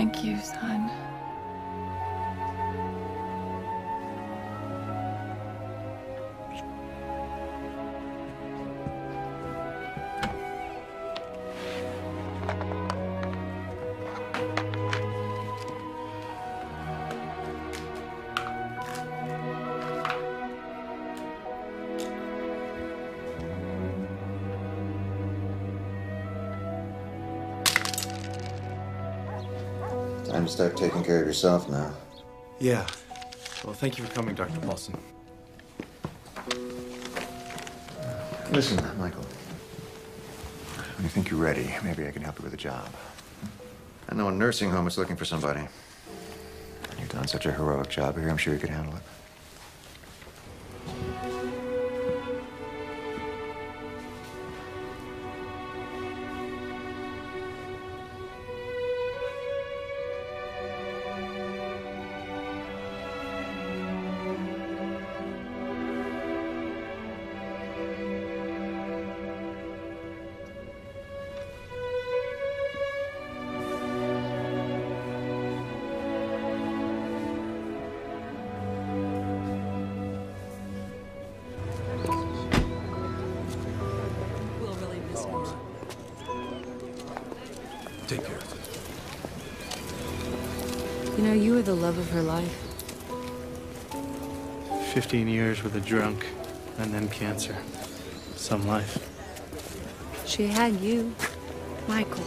Thank you, son. Time to start taking care of yourself now. Yeah. Well, thank you for coming, Dr. Paulson. Listen, Michael. When you think you're ready, maybe I can help you with a job. I know a nursing home is looking for somebody. You've done such a heroic job here, I'm sure you could handle it. Take care of it. You know, you were the love of her life. 15 years with a drunk, and then cancer. Some life. She had you, Michael.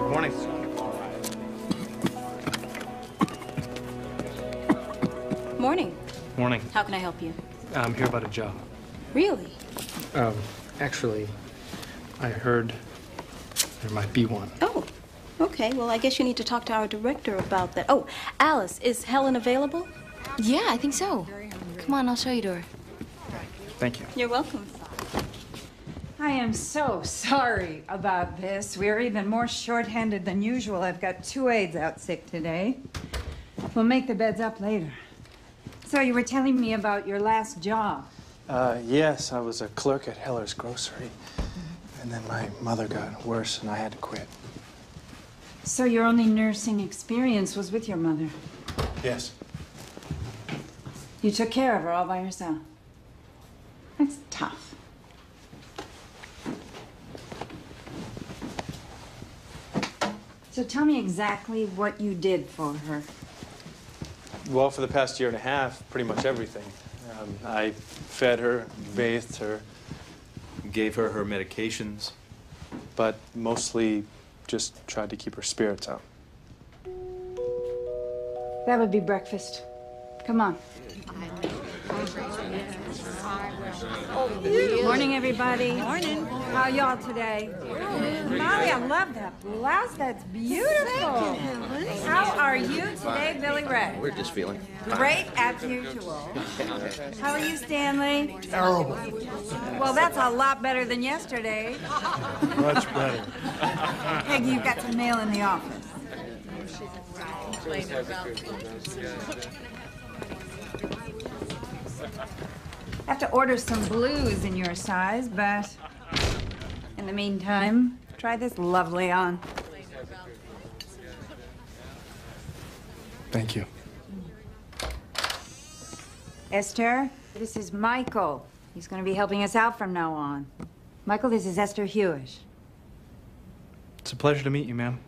Morning. Morning. Morning. How can I help you? I'm here about a job. Really? Actually, I heard there might be one. Oh, okay. Well, I guess you need to talk to our director about that. Oh, Alice, is Helen available? Yeah, I think so. Come on, I'll show you to her. Thank you. You're welcome. I am so sorry about this. We're even more short-handed than usual. I've got 2 aides out sick today. We'll make the beds up later. So you were telling me about your last job. Yes, I was a clerk at Heller's Grocery. And then my mother got worse and I had to quit. So your only nursing experience was with your mother. Yes. You took care of her all by yourself. That's tough. So tell me exactly what you did for her. Well, for the past year and a half, pretty much everything. I fed her, bathed her, Gave her her medications. but mostly just tried to keep her spirits up. That would be breakfast. Come on. Morning, everybody. Morning. How y'all today? Molly, I love that blouse. That's beautiful. How are you today, Billy Ray? We're just feeling. Great as usual. How are you, Stanley? Terrible. Well, that's a lot better than yesterday. Much better. Peggy, you've got some mail in the office. I have to order some blues in your size, but in the meantime, try this lovely on. Thank you. Esther, this is Michael. He's going to be helping us out from now on. Michael, this is Esther Hewish. It's a pleasure to meet you, ma'am.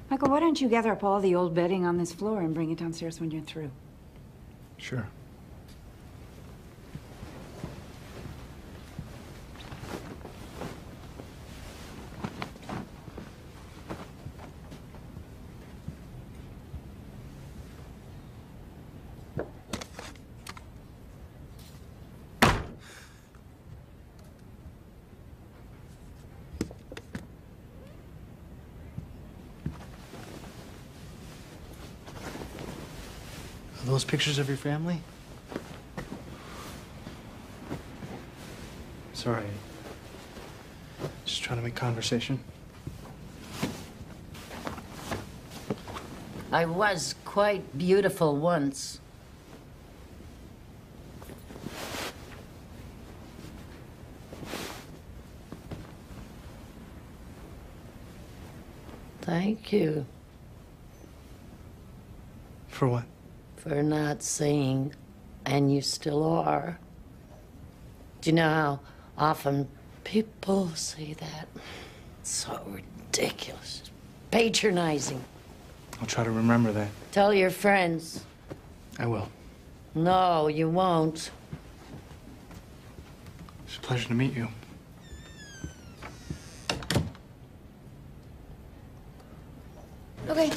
Michael, why don't you gather up all the old bedding on this floor and bring it downstairs when you're through? Sure. Are those pictures of your family? It's all right. Just trying to make conversation. I was quite beautiful once. Thank you For what? for not saying, and you still are. Do you know how often people say that? It's so ridiculous. Patronizing. I'll try to remember that. Tell your friends. I will. No, you won't. It's a pleasure to meet you. Okay.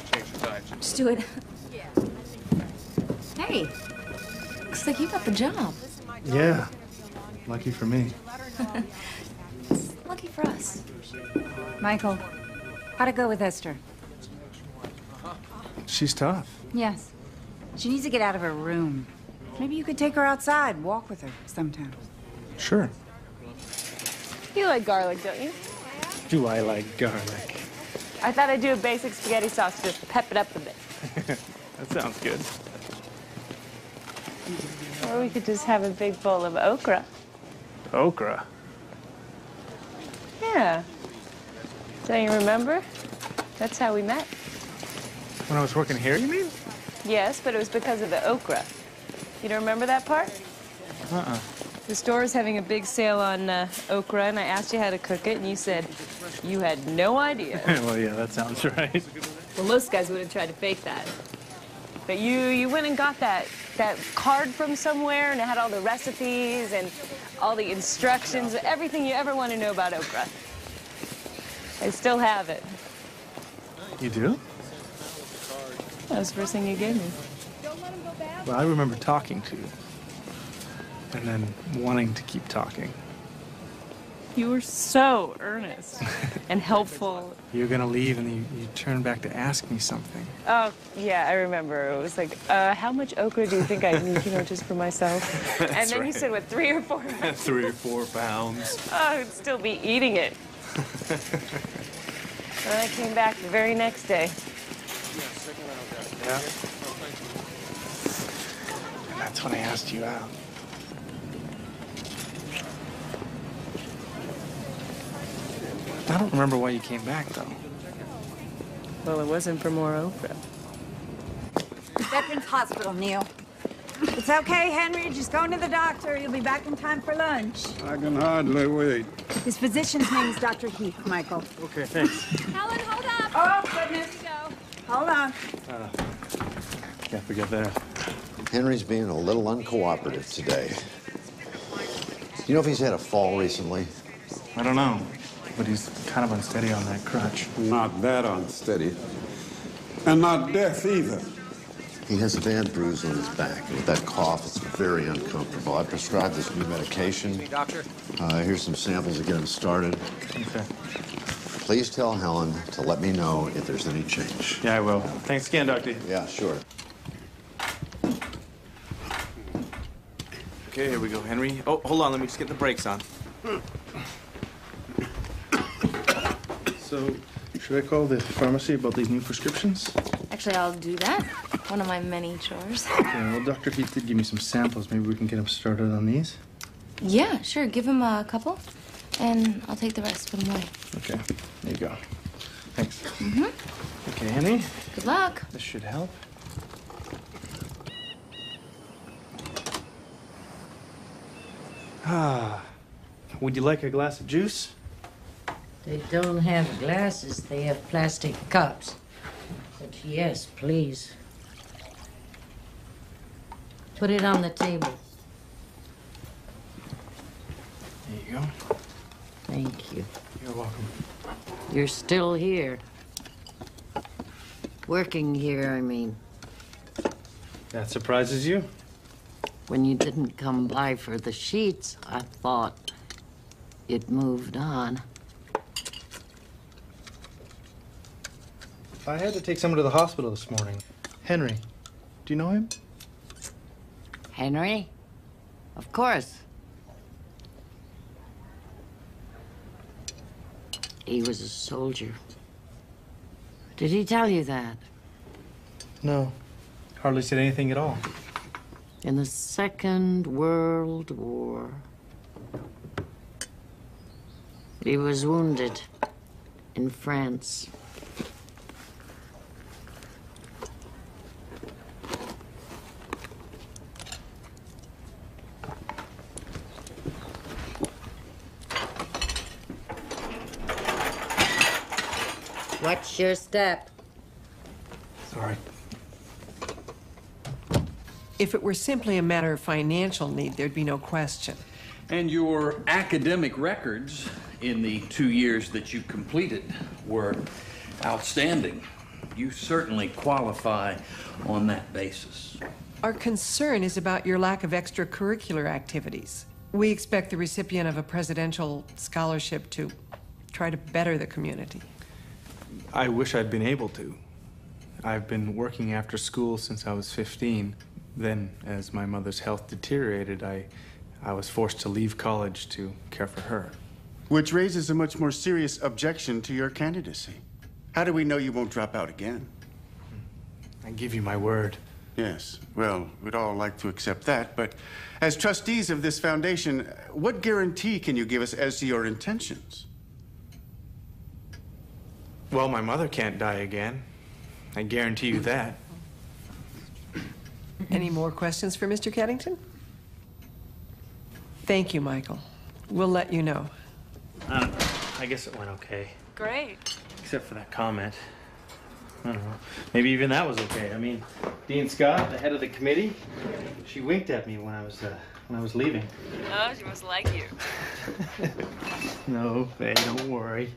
Just do it. Hey. Looks like you got the job. Yeah. Lucky for me. Lucky for us. Michael, how'd it go with Esther? She's tough. Yes. She needs to get out of her room. Maybe you could take her outside, walk with her sometime. Sure. You like garlic, don't you? Do I like garlic? I thought I'd do a basic spaghetti sauce to just pep it up a bit. That sounds good. Or we could just have a big bowl of okra. Okra. Yeah. Don't you remember? That's how we met. When I was working here, you mean? Yes, but it was because of the okra. You don't remember that part? Uh-uh. The store was having a big sale on okra, and I asked you how to cook it, and you said you had no idea. Well, yeah, that sounds right. Well, most guys would have tried to fake that. But you went and got that card from somewhere, and it had all the recipes and all the instructions, everything you ever want to know about okra. I still have it. You do? That was the first thing you gave me. Well, I remember talking to you. And then wanting to keep talking. You were so earnest and helpful. You're gonna leave and you turn back to ask me something. Oh, yeah, I remember. It was like, how much okra do you think I need, just for myself? And then you said, what, 3 or 4 pounds? 3 or 4 pounds. Oh, I'd still be eating it. And I came back the very next day. Yeah. And that's when I asked you out. I don't remember why you came back, though. Well, it wasn't for more okra. Veterans Hospital, Neil. It's okay, Henry. Just go to the doctor. You'll be back in time for lunch. I can hardly wait. His physician's name is Dr. Heath, Michael. Okay, thanks. Helen, hold up. Oh, goodness. Hold on. Can't forget that. Henry's being a little uncooperative today. You know if he's had a fall recently? I don't know, but he's kind of unsteady on that crutch. Not that unsteady. And not deaf either. He has a bad bruise on his back. And with that cough, it's very uncomfortable. I prescribed this new medication. Doctor. Here's some samples to get him started. Okay. Please tell Helen to let me know if there's any change. Yeah, I will. Thanks again, Doctor. Yeah, sure. Okay, here we go, Henry. Oh, hold on, let me just get the brakes on. So, should I call the pharmacy about these new prescriptions? Actually, I'll do that. One of my many chores. Okay, well, Dr. Heath did give me some samples. Maybe we can get him started on these. Yeah, sure. Give him a couple, and I'll take the rest. Put them away. Okay, there you go. Thanks. Mm-hmm. Okay, Henry. Good luck. This should help. Ah, would you like a glass of juice? They don't have glasses, they have plastic cups. But yes, please. Put it on the table. There you go. Thank you. You're welcome. You're still here. Working here, I mean. That surprises you? When you didn't come by for the sheets, I thought it moved on. I had to take someone to the hospital this morning. Henry. Do you know him? Henry? Of course. He was a soldier. Did he tell you that? No, hardly said anything at all. In the Second World War. He was wounded in France. Watch your step. Sorry. If it were simply a matter of financial need, there'd be no question. And your academic records in the 2 years that you completed were outstanding. You certainly qualify on that basis. Our concern is about your lack of extracurricular activities. We expect the recipient of a presidential scholarship to try to better the community. I wish I'd been able to. I've been working after school since I was 15. Then, as my mother's health deteriorated, I was forced to leave college to care for her. Which raises a much more serious objection to your candidacy. How do we know you won't drop out again? I give you my word. Yes, well, we'd all like to accept that, but as trustees of this foundation, what guarantee can you give us as to your intentions? Well, my mother can't die again. I guarantee you that. Any more questions for Mr. Keddington? Thank you, Michael. We'll let you know. I don't know. I guess it went okay. Great. Except for that comment. I don't know. Maybe even that was okay. I mean, Dean Scott, the head of the committee, she winked at me when I was leaving. Oh, she must like you. No, Faye, don't worry.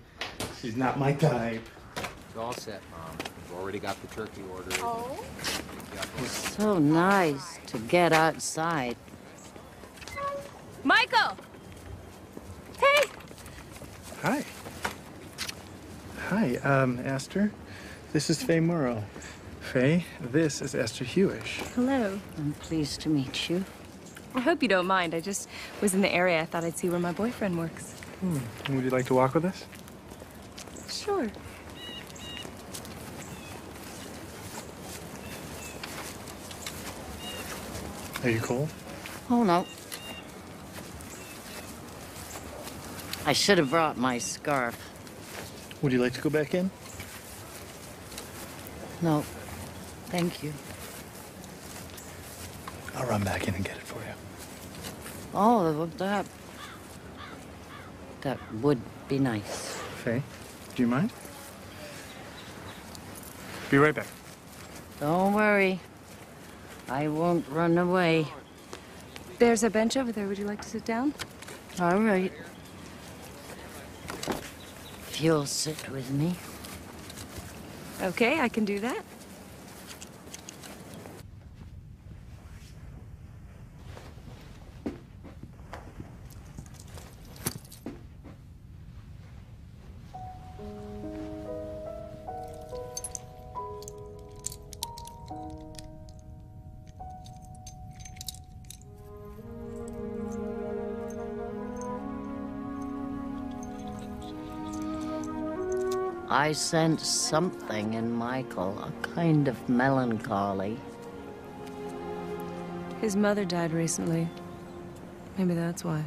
She's not my type. It's all set, Mom. We've already got the turkey ordered. Oh. It's so nice to get outside. Michael! Hey! Hi. Hi, Esther. This is Faye Morrow. Faye, this is Esther Hewish. Hello. I'm pleased to meet you. I hope you don't mind. I just was in the area. I thought I'd see where my boyfriend works. Would you like to walk with us? Sure. Are you cold? Oh, no. I should have brought my scarf. Would you like to go back in? No, thank you. I'll run back in and get it for you. Oh, that would be nice. Faye, do you mind? Be right back. Don't worry. I won't run away. There's a bench over there. Would you like to sit down? All right. If you'll sit with me. Okay, I can do that. I sense something in Michael, a kind of melancholy. His mother died recently. Maybe that's why.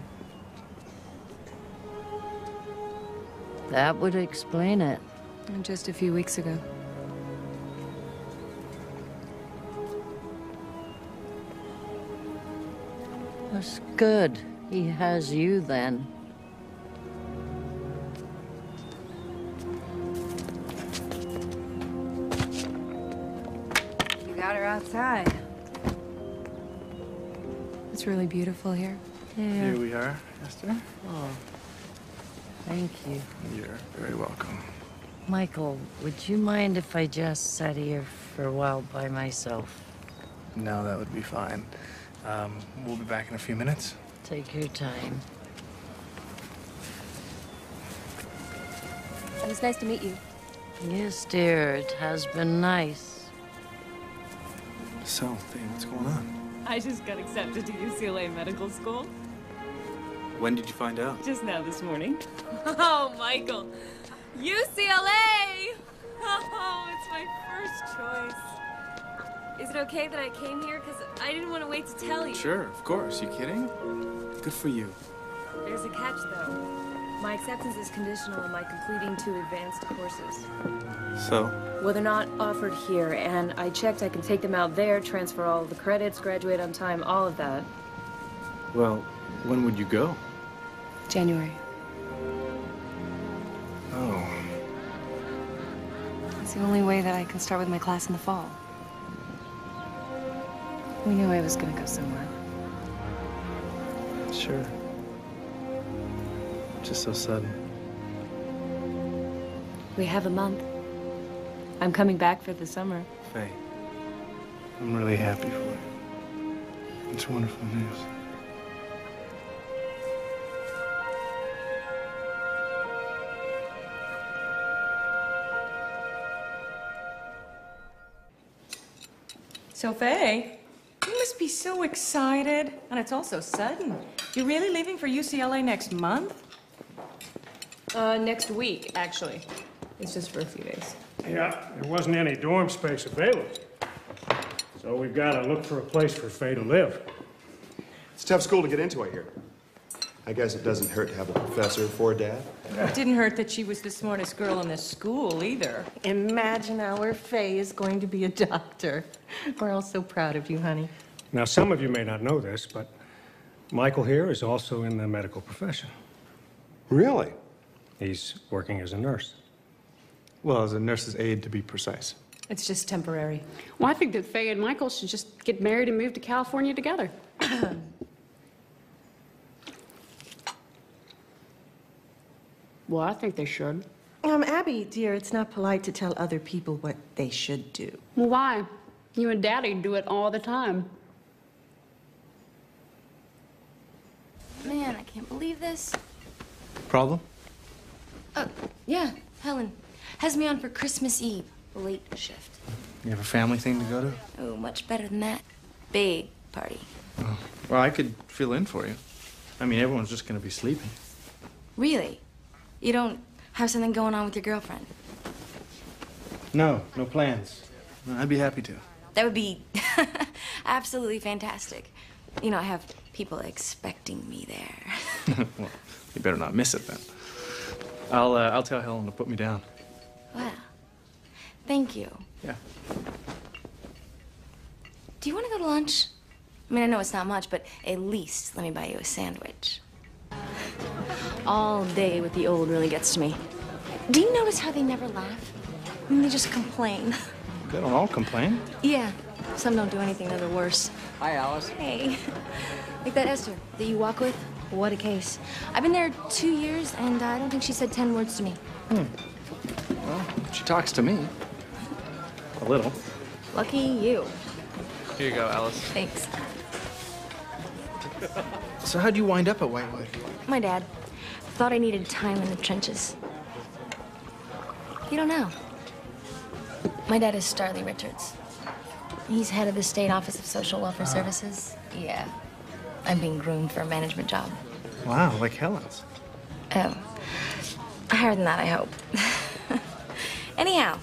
That would explain it. Just a few weeks ago. That's good. He has you then. You got her outside. It's really beautiful here. Here we are, Esther. Oh, thank you. You're very welcome. Michael, would you mind if I just sat here for a while by myself? No, that would be fine. We'll be back in a few minutes. Take your time. It was nice to meet you. Yes, dear, it has been nice. So, Faye, what's going on? I just got accepted to UCLA Medical School. When did you find out? Just now this morning. Oh, Michael. UCLA! Oh, it's my first choice. Is it okay that I came here? Because I didn't want to wait to tell you. Sure, of course. You kidding? Good for you. There's a catch, though. My acceptance is conditional on my completing 2 advanced courses. So? Well, they're not offered here, and I checked I can take them out there, transfer all of the credits, graduate on time, all of that. Well, when would you go? January. Oh. It's the only way that I can start with my class in the fall. We knew I was gonna go somewhere. Sure. Just so sudden. We have a month. I'm coming back for the summer. Faye, I'm really happy for you. It's wonderful news. So, Faye, you must be so excited. And it's all so sudden. You're really leaving for UCLA next month? Next week, actually. It's just for a few days. Yeah, there wasn't any dorm space available. So we've got to look for a place for Faye to live. It's a tough school to get into, I hear. I guess it doesn't hurt to have a professor for a dad. It didn't hurt that she was the smartest girl in the school, either. Imagine our Faye is going to be a doctor. We're all so proud of you, honey. Now, some of you may not know this, but Michael here is also in the medical profession. Really? He's working as a nurse. Well, as a nurse's aide, to be precise. It's just temporary. Well, I think that Faye and Michael should just get married and move to California together. Well, I think they should. Abby, dear, it's not polite to tell other people what they should do. Well, why? You and Daddy do it all the time. Man, I can't believe this. Problem? Yeah, Helen has me on for Christmas Eve, late shift. You have a family thing to go to? Oh, much better than that. Big party. Oh. Well, I could fill in for you. I mean, everyone's just going to be sleeping. Really? You don't have something going on with your girlfriend? No, no plans. I'd be happy to. That would be absolutely fantastic. You know, I have people expecting me there. Well, you better not miss it then. I'll tell Helen to put me down. Wow. Thank you. Yeah. Do you want to go to lunch? I mean, I know it's not much, but at least let me buy you a sandwich. All day with the old really gets to me. Do you notice how they never laugh? I mean, they just complain. They don't all complain. Yeah, some don't do anything that are worse. Hi, Alice. Hey. Like that Esther that you walk with. What a case. I've been there 2 years, and I don't think she said 10 words to me. Well, she talks to me. A little. Lucky you. Here you go, Alice. Thanks. So how'd you wind up at Whitewood? My dad thought I needed time in the trenches. You don't know. My dad is Starley Richards. He's head of the State Office of Social Welfare Services. Yeah. I'm being groomed for a management job. Wow, like Helen's. Oh. Higher than that, I hope. Anyhow,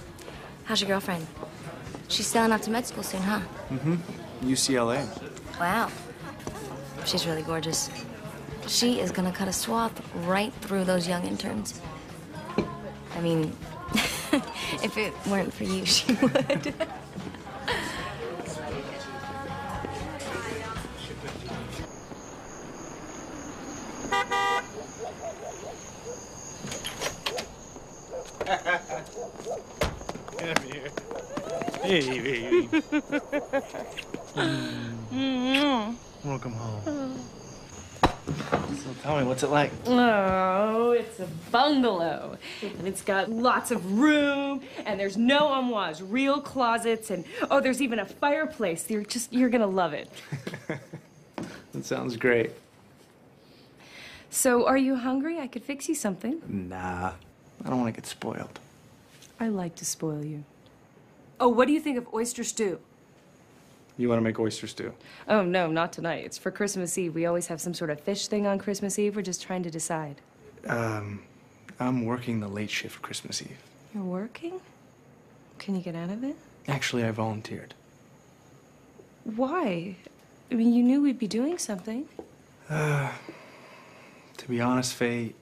how's your girlfriend? She's selling out to med school soon, huh? Mm-hmm. UCLA. Wow. She's really gorgeous. She is gonna cut a swath right through those young interns. I mean, if it weren't for you, she would. Come here. Hey, baby. Welcome home. So tell me, what's it like? Oh, it's a bungalow. And it's got lots of room, and there's no armoires, real closets, and oh, there's even a fireplace. You're gonna love it. That sounds great. So, are you hungry? I could fix you something. Nah, I don't want to get spoiled. I like to spoil you. Oh, what do you think of oyster stew? You want to make oyster stew? Oh, no, not tonight. It's for Christmas Eve. We always have some sort of fish thing on Christmas Eve. We're just trying to decide. I'm working the late shift Christmas Eve. You're working? Can you get out of it? Actually, I volunteered. Why? I mean, you knew we'd be doing something. To be honest, Faye,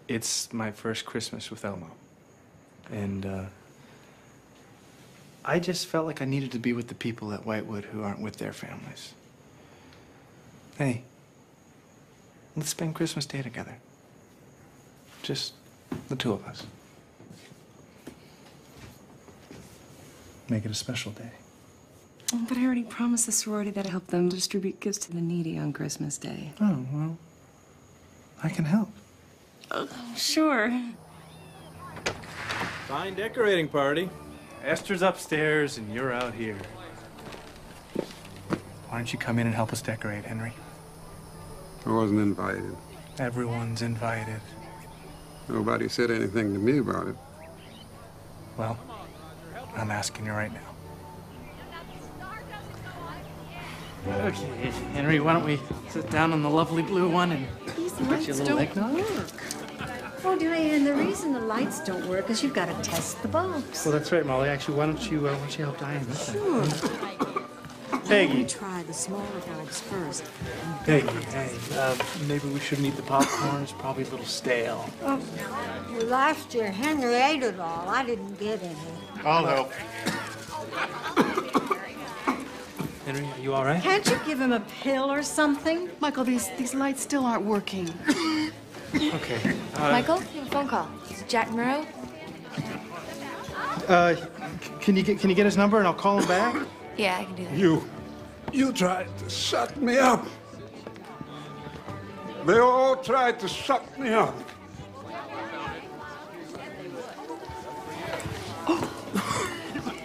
it's my first Christmas without Mom. And, I just felt like I needed to be with the people at Whitewood who aren't with their families. Hey, let's spend Christmas Day together. Just the two of us. Make it a special day. But I already promised the sorority that I'd help them distribute gifts to the needy on Christmas Day. Oh, well, I can help. Sure. Fine decorating party. Esther's upstairs and you're out here. Why don't you come in and help us decorate, Henry? I wasn't invited. Everyone's invited. Nobody said anything to me about it. Well, I'm asking you right now. Okay, Henry, why don't we sit down on the lovely blue one and get you a little eggnog? Oh, Diane, the reason the lights don't work is you've got to test the bulbs. Well, that's right, Molly. Actually, why don't you help Diane with that? Sure. Peggy. Try the smaller bulbs first. Peggy, hey, maybe we shouldn't eat the popcorn. It's probably a little stale. Oh, well, last year Henry ate it all. I didn't get any. I'll help. Henry, are you all right? Can't you give him a pill or something? Michael, these lights still aren't working. Okay. Michael, you have a phone call. Is it Jack Murrow? Can you get his number and I'll call him back? Yeah, I can do that. You tried to shut me up. They all tried to shut me up.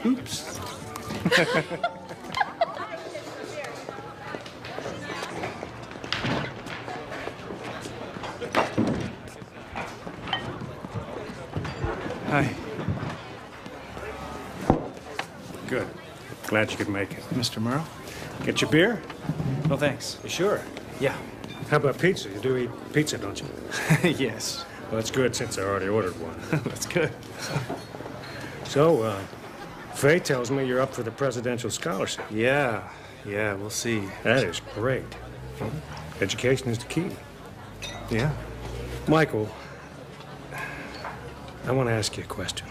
Oops. Hi. Good. Glad you could make it. Mr. Murrow? Get your beer? No, thanks. You sure? Yeah. How about pizza? You do eat pizza, don't you? Yes. Well, that's good since I already ordered one. That's good. So, Faye tells me you're up for the presidential scholarship. Yeah, we'll see. That is great. Education is the key. Yeah. Michael, I want to ask you a question.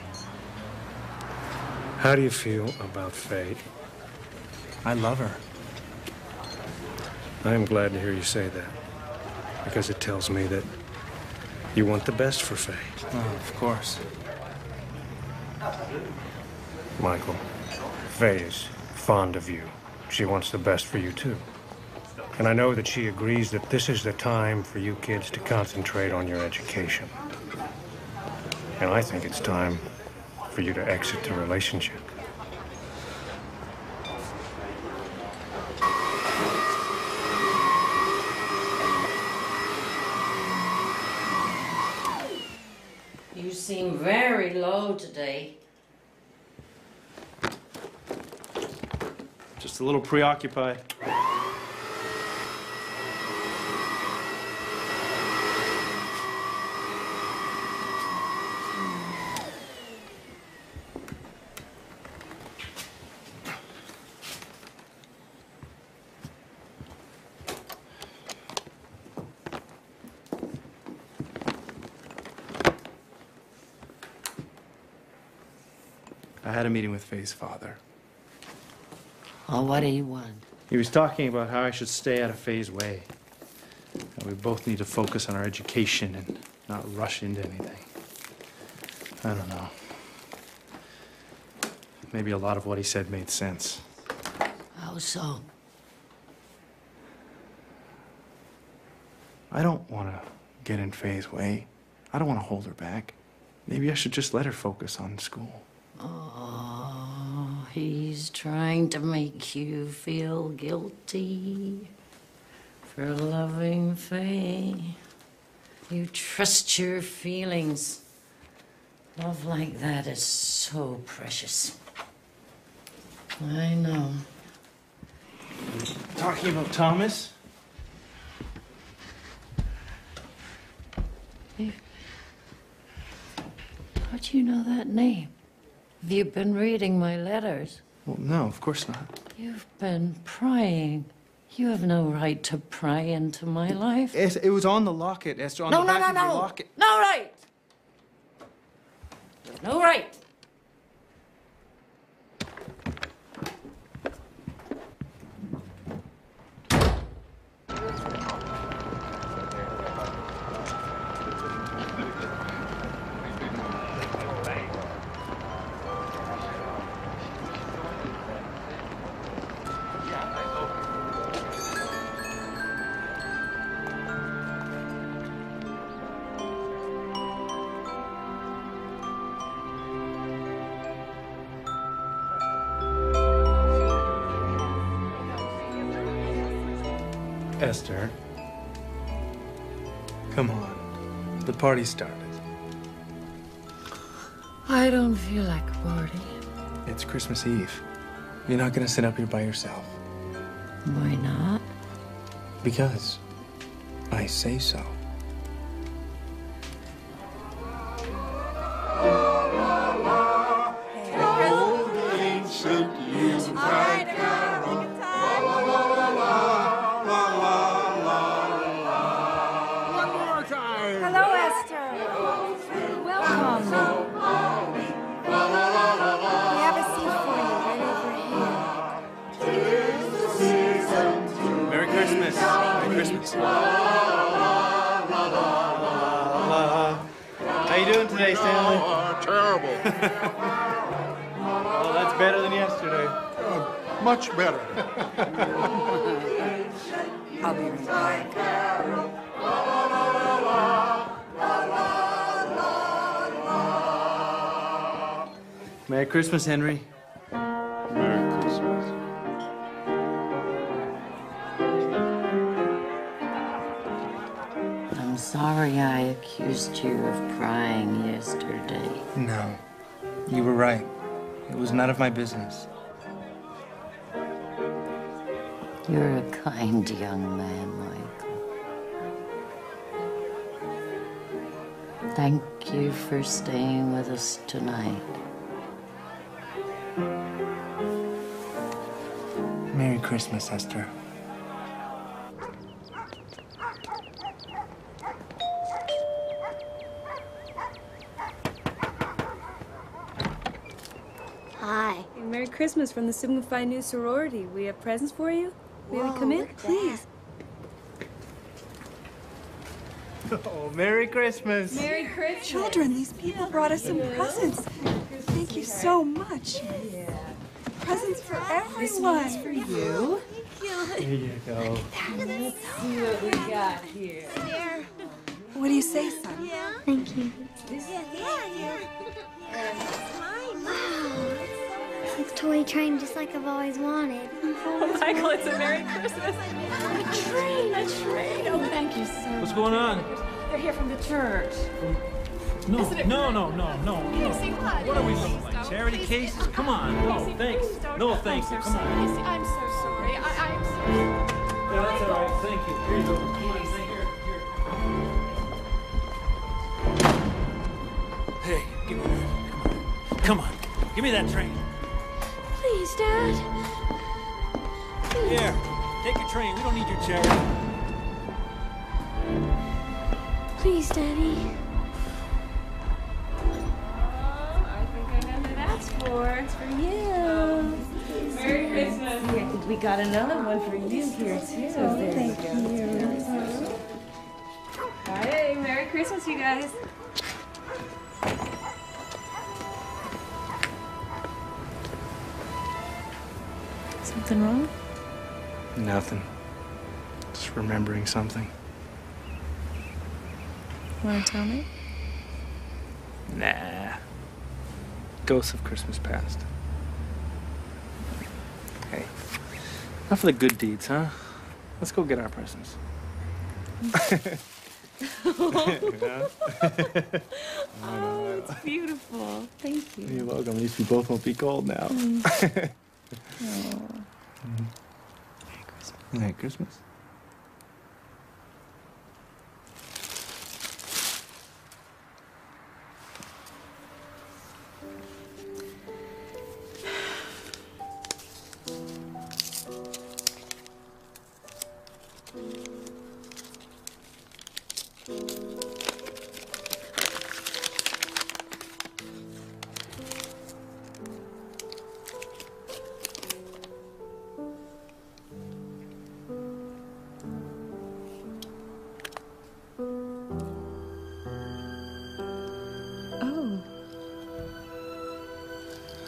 How do you feel about Faye? I love her. I am glad to hear you say that, because it tells me that you want the best for Faye. Oh, of course. Michael, Faye is fond of you. She wants the best for you, too. And I know that she agrees that this is the time for you kids to concentrate on your education. And I think it's time for you to exit the relationship. You seem very low today. Just a little preoccupied. I had a meeting with Faye's father. Oh, what do you want? He was talking about how I should stay out of Faye's way. That we both need to focus on our education and not rush into anything. I don't know. Maybe a lot of what he said made sense. How so? I don't want to get in Faye's way. I don't want to hold her back. Maybe I should just let her focus on school. Oh, he's trying to make you feel guilty for loving Faye. You trust your feelings. Love like that is so precious. I know. Talking about Thomas? How do you know that name? Have you been reading my letters? Well, no, of course not. You've been prying. You have no right to pry into my life. It was on the locket, Esther, on No, the no, back no, of your no. locket. No right. No right. Esther, come on. The party started. I don't feel like a party. It's Christmas Eve. You're not gonna sit up here by yourself. Why not? Because I say so. Hello, Esther. Welcome. We have a seat for you right over here. Merry Christmas. Merry Christmas. How you doing today, Stanley? Terrible. Well, that's better than yesterday. Much better. I'll be right back. Merry Christmas, Henry. Merry Christmas. I'm sorry I accused you of prying yesterday. No, you were right. It was none of my business. You're a kind young man, Michael. Thank you for staying with us tonight. Merry Christmas, Esther. Hi. Merry Christmas from the Sigma Phi New Sorority. We have presents for you. May we come in? Please. Oh, Merry Christmas. Merry Christmas. Children, these people brought us some presents. Thank you so much. Presents for everyone. This one's for you. Here you go. Let's see what we got here. What do you say, son? Thank you. It's a toy train just like I've always wanted. Oh, Michael, it's a Merry Christmas. A train! A train. Oh, thank you so much. What's going on? They're here from the church. No, Isn't it no, great? no, no, no. Casey, what? What are we doing? Please Like don't. charity Please cases? don't. Come on. No, Casey, thanks. please don't. No, I'm thanks. so Come sorry. on. Casey, I'm so sorry. I'm so sorry. Yeah, that's all right. Thank you. Here you go. Come on, stay here. Hey, give me that. Come on. Give me that train. Please, Dad. Here. Take your train. We don't need your charity. Please, Daddy. I think I know who that's for. It's for you. Merry Christmas. Here, we got another one for you here, too. Oh, There thank we you. go. Hey, Merry Christmas, you guys. Something wrong? Nothing. Just remembering something. Want to tell me? Nah. Ghosts of Christmas past. Hey, enough of the good deeds, huh? Let's go get our presents. Oh, it's beautiful. Thank you. You're welcome. At least we both won't be cold now. Oh. Merry Christmas.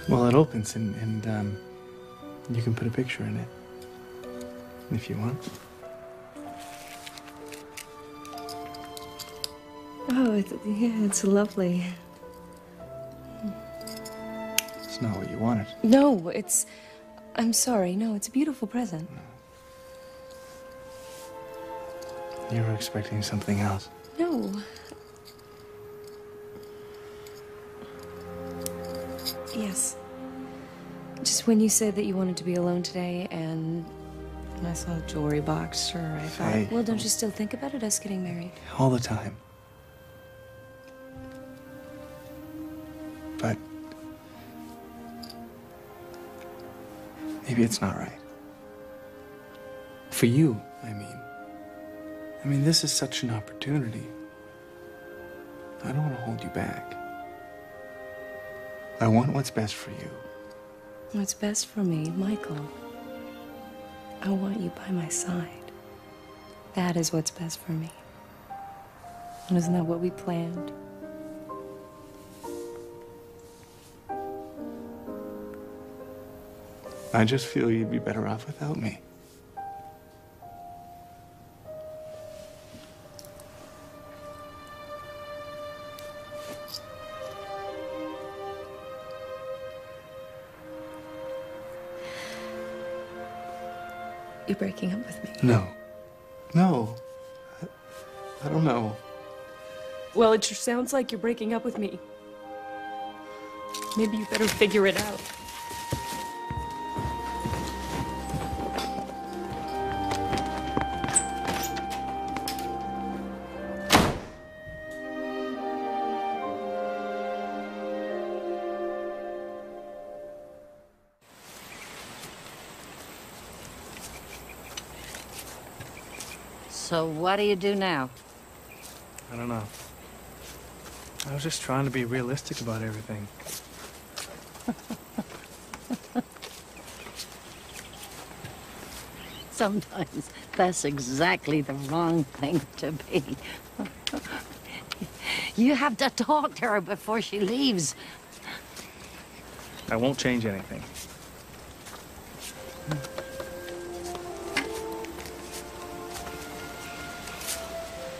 Well, it opens and you can put a picture in it if you want. Oh, yeah, it's lovely. It's not what you wanted. No, I'm sorry. No, it's a beautiful present. You were expecting something else. No. Yes. Just when you said that you wanted to be alone today and I saw a jewelry box, sure, I thought, Hey. well, don't you still think about it, us getting married? All the time. But maybe it's not right. For you, I mean. This is such an opportunity. I don't want to hold you back. I want what's best for you. What's best for me, Michael? I want you by my side. That is what's best for me. And isn't that what we planned? I just feel you'd be better off without me. You're breaking up with me. No. No. I don't know. Well, it sure sounds like you're breaking up with me. Maybe you better figure it out. So what do you do now? I don't know. I was just trying to be realistic about everything. Sometimes that's exactly the wrong thing to be. You have to talk to her before she leaves. I won't change anything.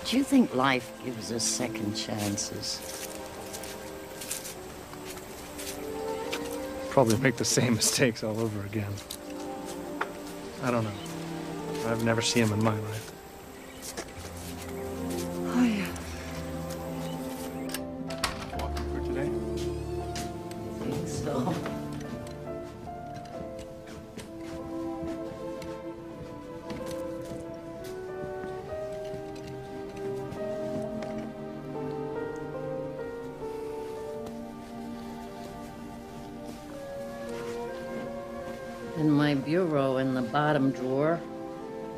Do you think life gives us second chances? Probably make the same mistakes all over again. I don't know. I've never seen them in my life. Oh, yeah. Walking for today? I think so. In my bureau in the bottom drawer,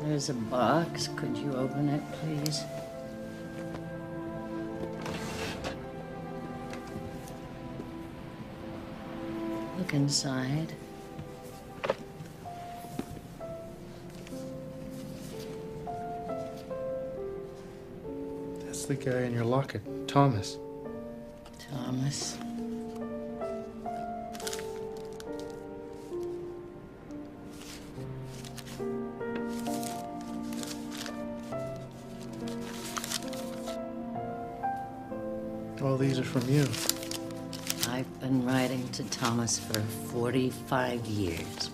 there's a box. Could you open it, please? Look inside. That's the guy in your locket, Thomas. Thomas. All these are from you. I've been writing to Thomas for 45 years.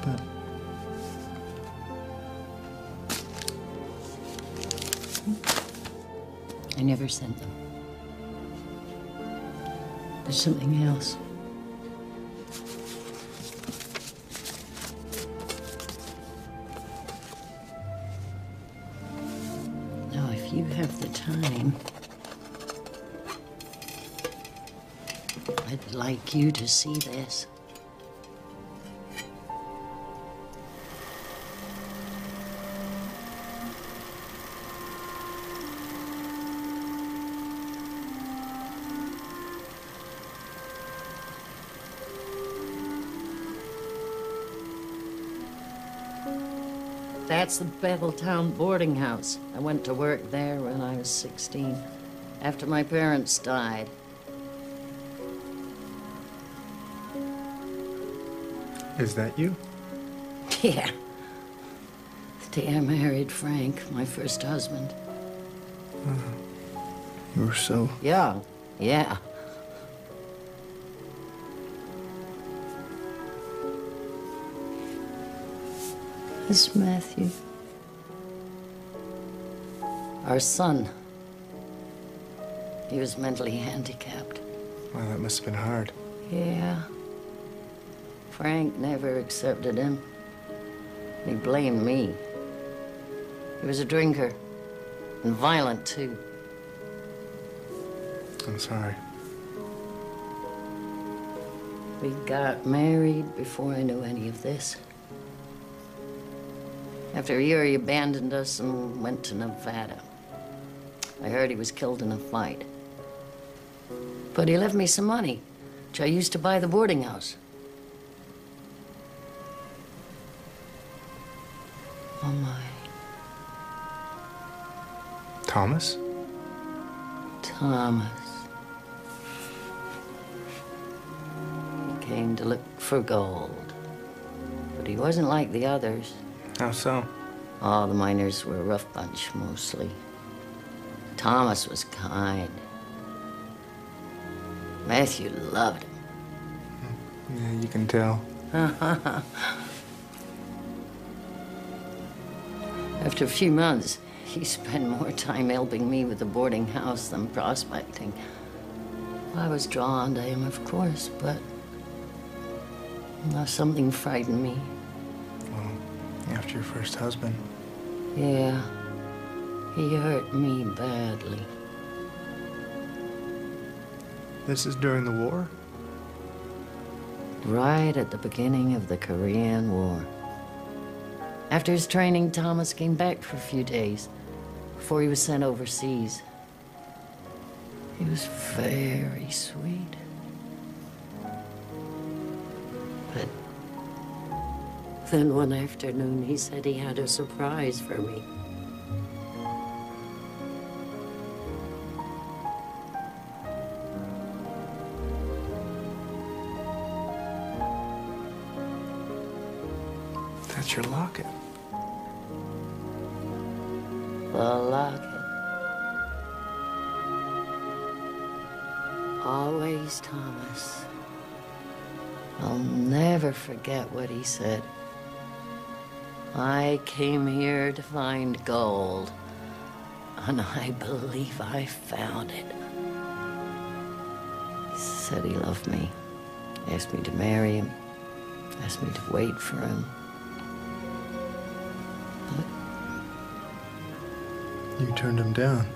But I never sent them. There's something else. Now, if you have the time, I'd like you to see this. That's the Betheltown boarding house. I went to work there when I was 16, after my parents died. Is that you? Yeah. The day I married Frank, my first husband. You were so... Young, yeah. This is Matthew. Our son. He was mentally handicapped. Well, that must have been hard. Yeah. Frank never accepted him. He blamed me. He was a drinker. And violent, too. I'm sorry. We got married before I knew any of this. After a year, he abandoned us and went to Nevada. I heard he was killed in a fight. But he left me some money, which I used to buy the boarding house. Oh, my. Thomas? Thomas. He came to look for gold. But he wasn't like the others. How so? All the miners were a rough bunch, mostly. Thomas was kind. Matthew loved him. Yeah, you can tell. After a few months, he spent more time helping me with the boarding house than prospecting. I was drawn to him, of course, but something frightened me. Well, after your first husband. Yeah, he hurt me badly. This is during the war? Right at the beginning of the Korean War. After his training, Thomas came back for a few days before he was sent overseas. He was very sweet. But then one afternoon, he said he had a surprise for me. That's your locket. The locket. Always Thomas. I'll never forget what he said. I came here to find gold, and I believe I found it. He said he loved me, asked me to marry him, asked me to wait for him. You turned him down.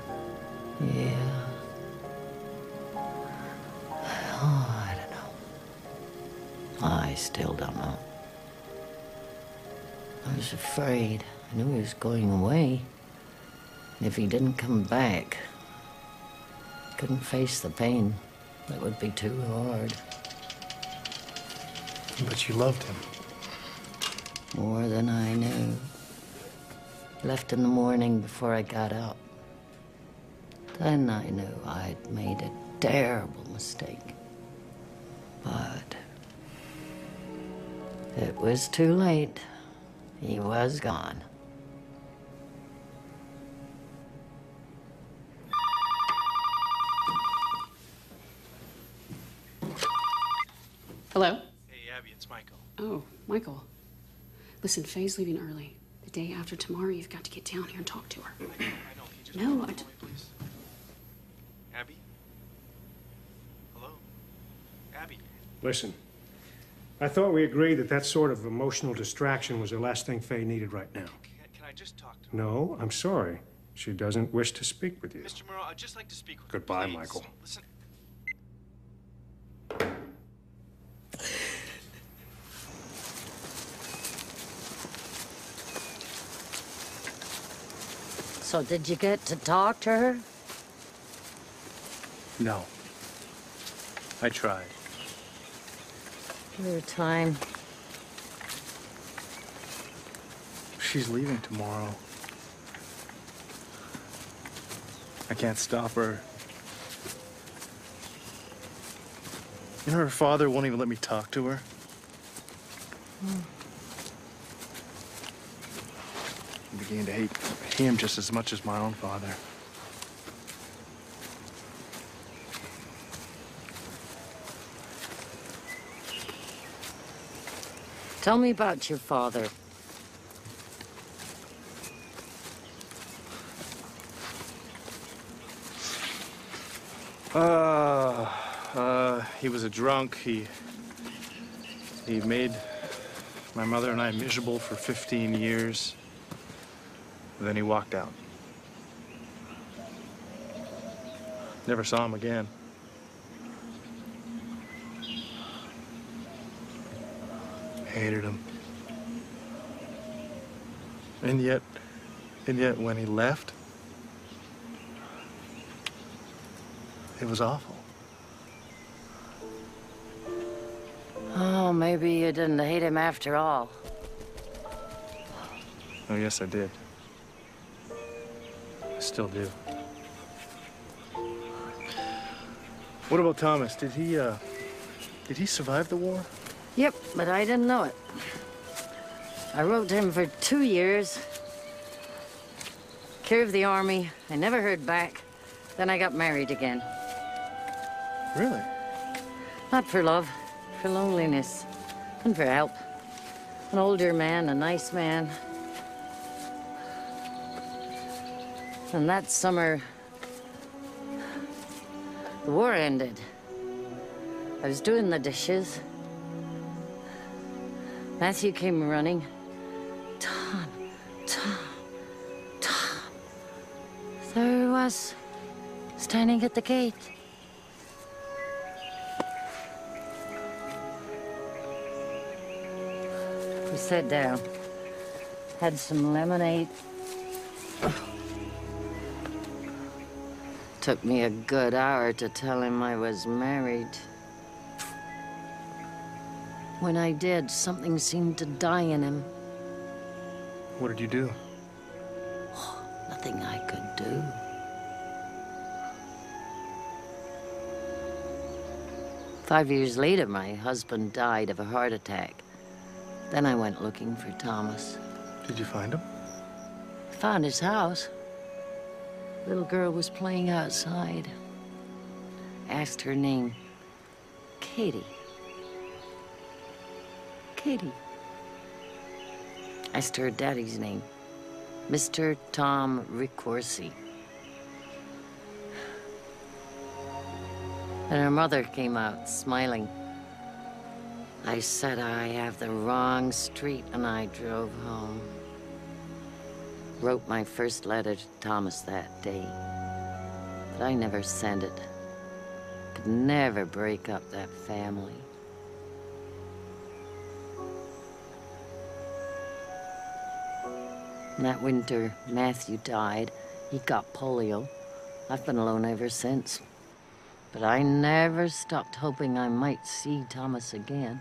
Yeah. Oh, I don't know. I still don't know. I was afraid. I knew he was going away. And if he didn't come back, I couldn't face the pain. That would be too hard. But you loved him. More than I knew. Left in the morning before I got up. Then I knew I'd made a terrible mistake. But it was too late. He was gone. Hello? Hey, Abby, it's Michael. Oh, Michael. Listen, Faye's leaving early. The day after tomorrow, you've got to get down here and talk to her. I know. Can you just No, hold I on d- for me, please? Abby? Hello? Abby? Listen, I thought we agreed that that sort of emotional distraction was the last thing Faye needed right now. Can I just talk to her? No, I'm sorry. She doesn't wish to speak with you. Mr. Morrow, I'd just like to speak with her, Goodbye, please. Michael. Listen. So did you get to talk to her? No. I tried. Your time. She's leaving tomorrow. I can't stop her. You know, her father won't even let me talk to her. I began to hate him just as much as my own father. Tell me about your father. He was a drunk. He made my mother and I miserable for 15 years. Then he walked out. Never saw him again. Hated him. And yet when he left, it was awful. Oh, maybe you didn't hate him after all. Oh, yes, I did. I still do. What about Thomas? Did he survive the war? Yep, but I didn't know it. I wrote to him for 2 years. Care of the army. I never heard back. Then I got married again. Really? Not for love, for loneliness, and for help. An older man, a nice man. And that summer, the war ended. I was doing the dishes. Matthew came running. Tom. There he was, standing at the gate. We sat down, had some lemonade. Took me a good hour to tell him I was married. When I did, something seemed to die in him. What did you do? Nothing I could do. Five years later, my husband died of a heart attack. Then I went looking for Thomas. Did you find him? Found his house. Little girl was playing outside. Asked her name. Katie. Katie. Asked her daddy's name. Mr. Tom Ricorsi. And her mother came out, smiling. I said I have the wrong street, and I drove home. Wrote my first letter to Thomas that day. But I never sent it. Could never break up that family. And that winter, Matthew died. He got polio. I've been alone ever since. But I never stopped hoping I might see Thomas again.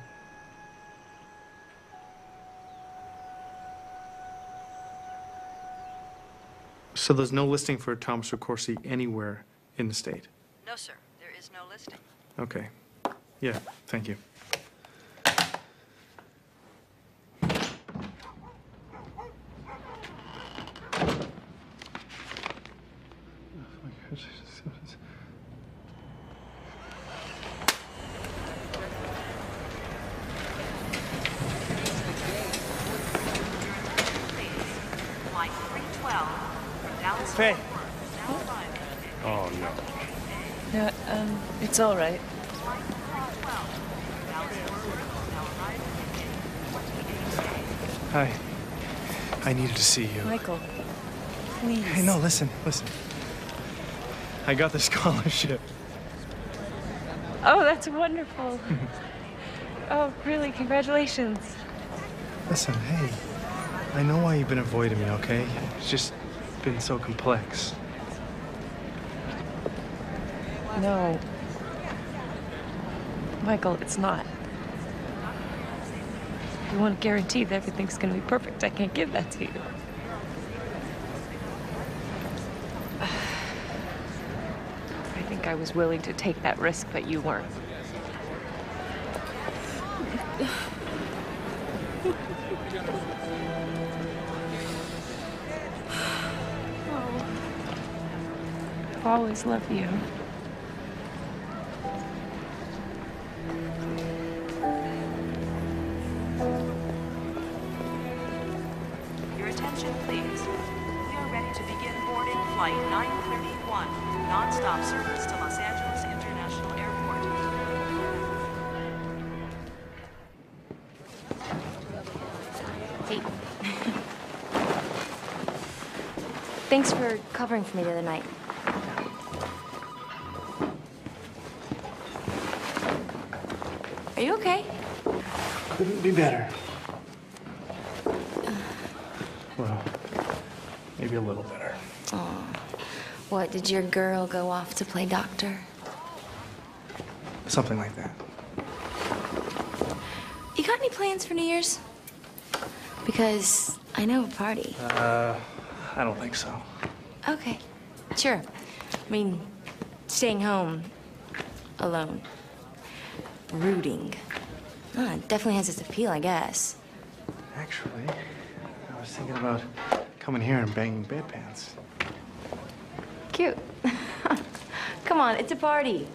So there's no listing for Thomas Ricorsi anywhere in the state? No, sir. There is no listing. Okay. Yeah, thank you. Faye. Oh, no. Yeah, it's all right. Hi. I needed to see you. Michael, please. Hey, no, listen. I got the scholarship. Oh, that's wonderful. Oh, really? Congratulations. Listen, hey. I know why you've been avoiding me, okay? It's just been so complex. No. Michael, it's not. You want to guarantee that everything's going to be perfect. I can't give that to you. I think I was willing to take that risk, but you weren't. I'll always love you. Your attention, please. We are ready to begin boarding flight 931, non-stop service to Los Angeles International Airport. Hey. Thanks for covering for me the other night. Are you okay? Couldn't be better. Well, maybe a little better. Oh. What, did your girl go off to play doctor? Something like that. You got any plans for New Year's? Because I know a party. I don't think so. Okay, sure. I mean, staying home alone, brooding. Oh, it definitely has its appeal, I guess. Actually, I was thinking about coming here and banging bedpans. Cute. Come on, it's a party.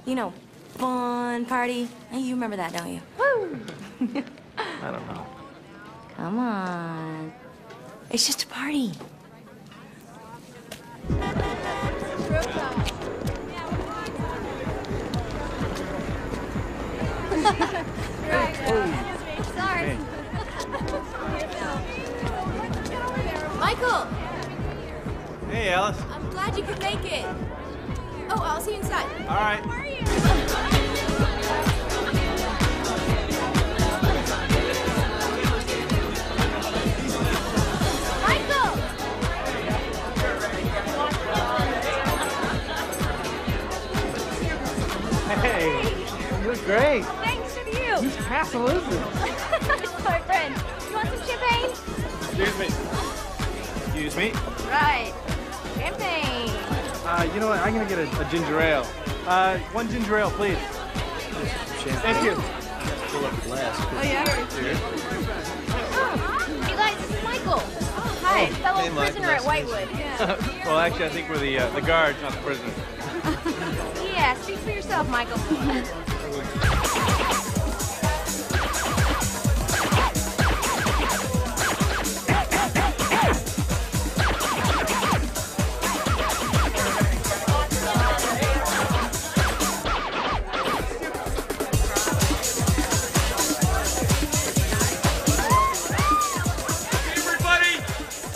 You know, fun party. Hey, you remember that, don't you? Woo! I don't know. Come on. It's just a party. Sorry. Michael! Hey, Alice. I'm glad you could make it. Oh, I'll see you inside. All right. Where are you? Hey, you look great. Thanks to you. Who's Castle is it? It's my friend. You want some champagne? Excuse me. Excuse me. Right. Champagne. You know what? I'm gonna get a ginger ale. One ginger ale, please. Thank you. Oh, yeah? Oh. Hey, guys, this is Michael. Hi, fellow Hey, Mike, prisoner nice at Whitewood. Well, actually, I think we're the guards, not the prisoners. Yeah, speak for yourself, Michael. Everybody,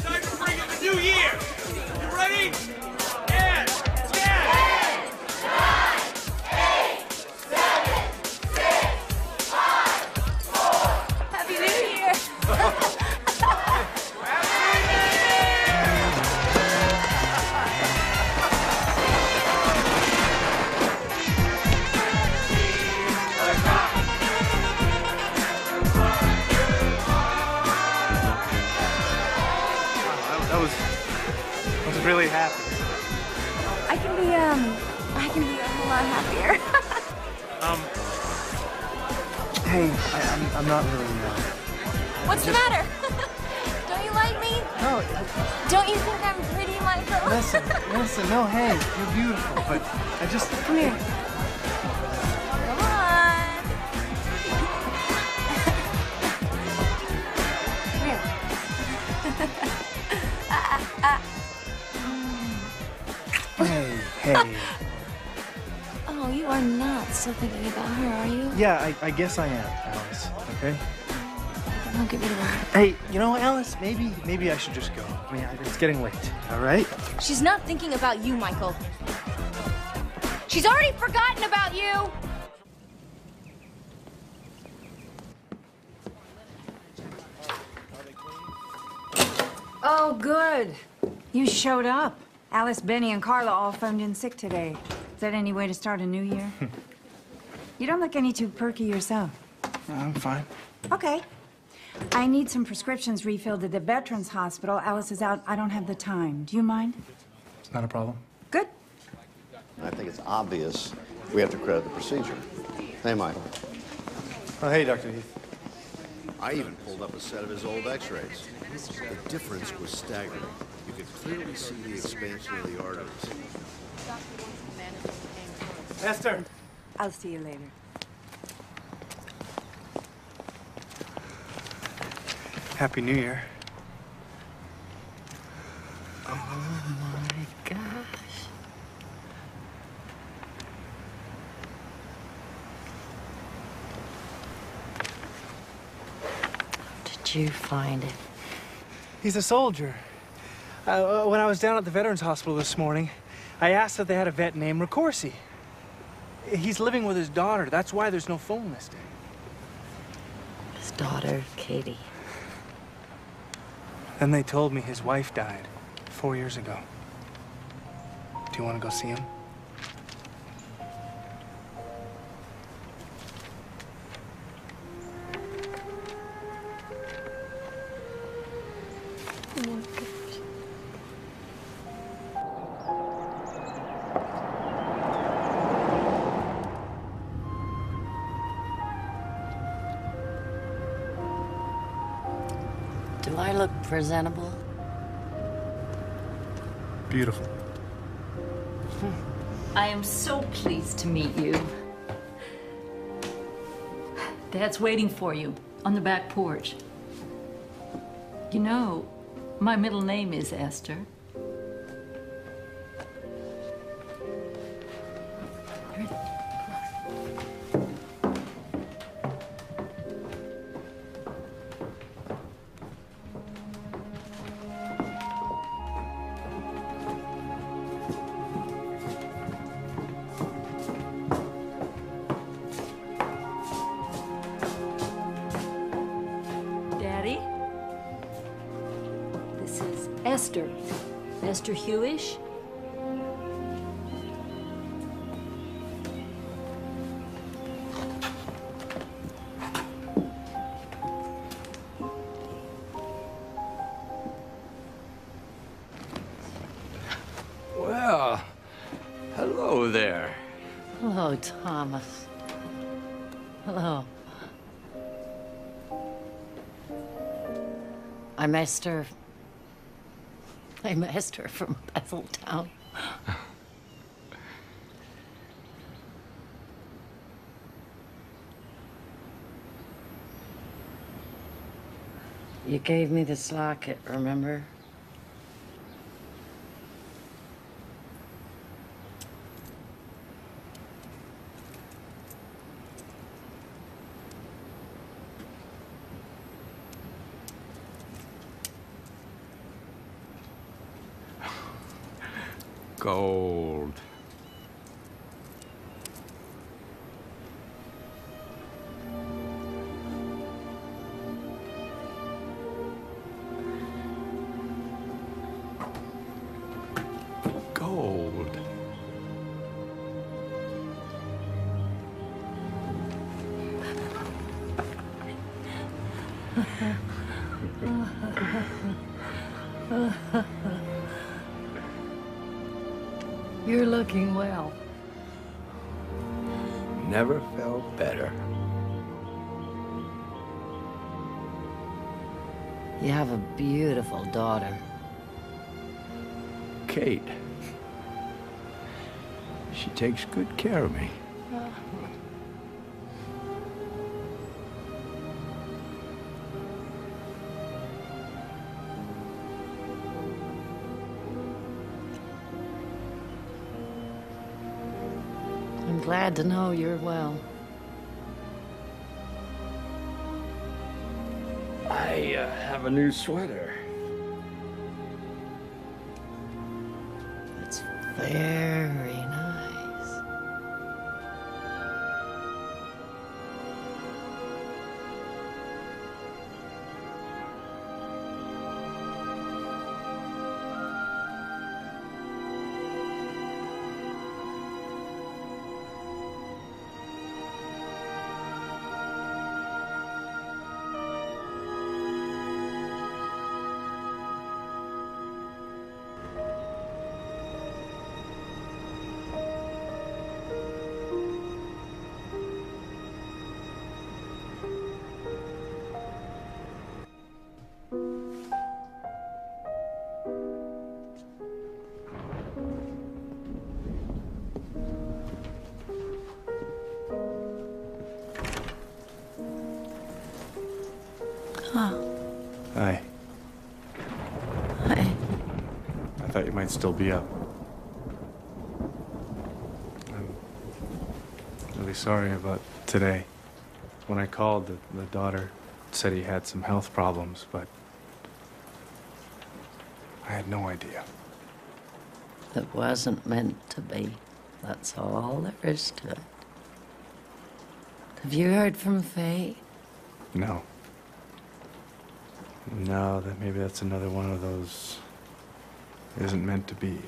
time to bring in the new year. You ready? 10, 10, 9, 8, 7, 6, 5, 4. Happy New Year. I was really happy. I can be a whole lot happier. Hey, I'm not really. What's the matter? Don't you like me? No. Don't you think I'm pretty, Michael? Listen, no, hey, you're beautiful, but I just. Come here. Come on. Come here. Hey. Oh, you are not still thinking about her, are you? Yeah, I guess I am, Alice. Okay. Don't get rid of her. Hey, you know, Alice, maybe I should just go. I mean, it's getting late. All right. She's not thinking about you, Michael. She's already forgotten about you. Oh, good. You showed up. Alice, Benny, and Carla all phoned in sick today. Is that any way to start a new year? You don't look any too perky yourself. I'm fine. Okay. I need some prescriptions refilled at the Veterans Hospital. Alice is out. I don't have the time. Do you mind? It's not a problem. Good. I think it's obvious we have to credit the procedure. Hey, Michael. Oh, hey, Dr. Heath. I even pulled up a set of his old x-rays. The difference was staggering. You could clearly see the expansion of the arteries. Esther! I'll see you later. Happy New Year. Oh my gosh. Did you find it? He's a soldier. When I was down at the Veterans Hospital this morning, I asked if they had a vet named Ricorsi. He's living with his daughter. That's why there's no phone listing. His daughter, Katie. Then they told me his wife died 4 years ago. Do you want to go see him? Oh my gosh. Do I look presentable? Beautiful. I am so pleased to meet you. Dad's waiting for you on the back porch. You know, my middle name is Esther. Daddy, this is Esther. Esther Hewish. Well, hello there. Hello, Thomas. Hello. I'm Esther. I'm Esther from Betheltown. You gave me this locket, remember? Gold. Gold. You're looking well. Never felt better. You have a beautiful daughter. Kate. She takes good care of me. I'm glad to know you're well. I have a new sweater. It's very nice. Oh, Hi. hi. I thought you might still be up. I'm really sorry about today. When I called, the daughter said he had some health problems, but I had no idea. It wasn't meant to be. That's all there is to it. Have you heard from Faye? No. No, maybe that's another one of those isn't meant to be.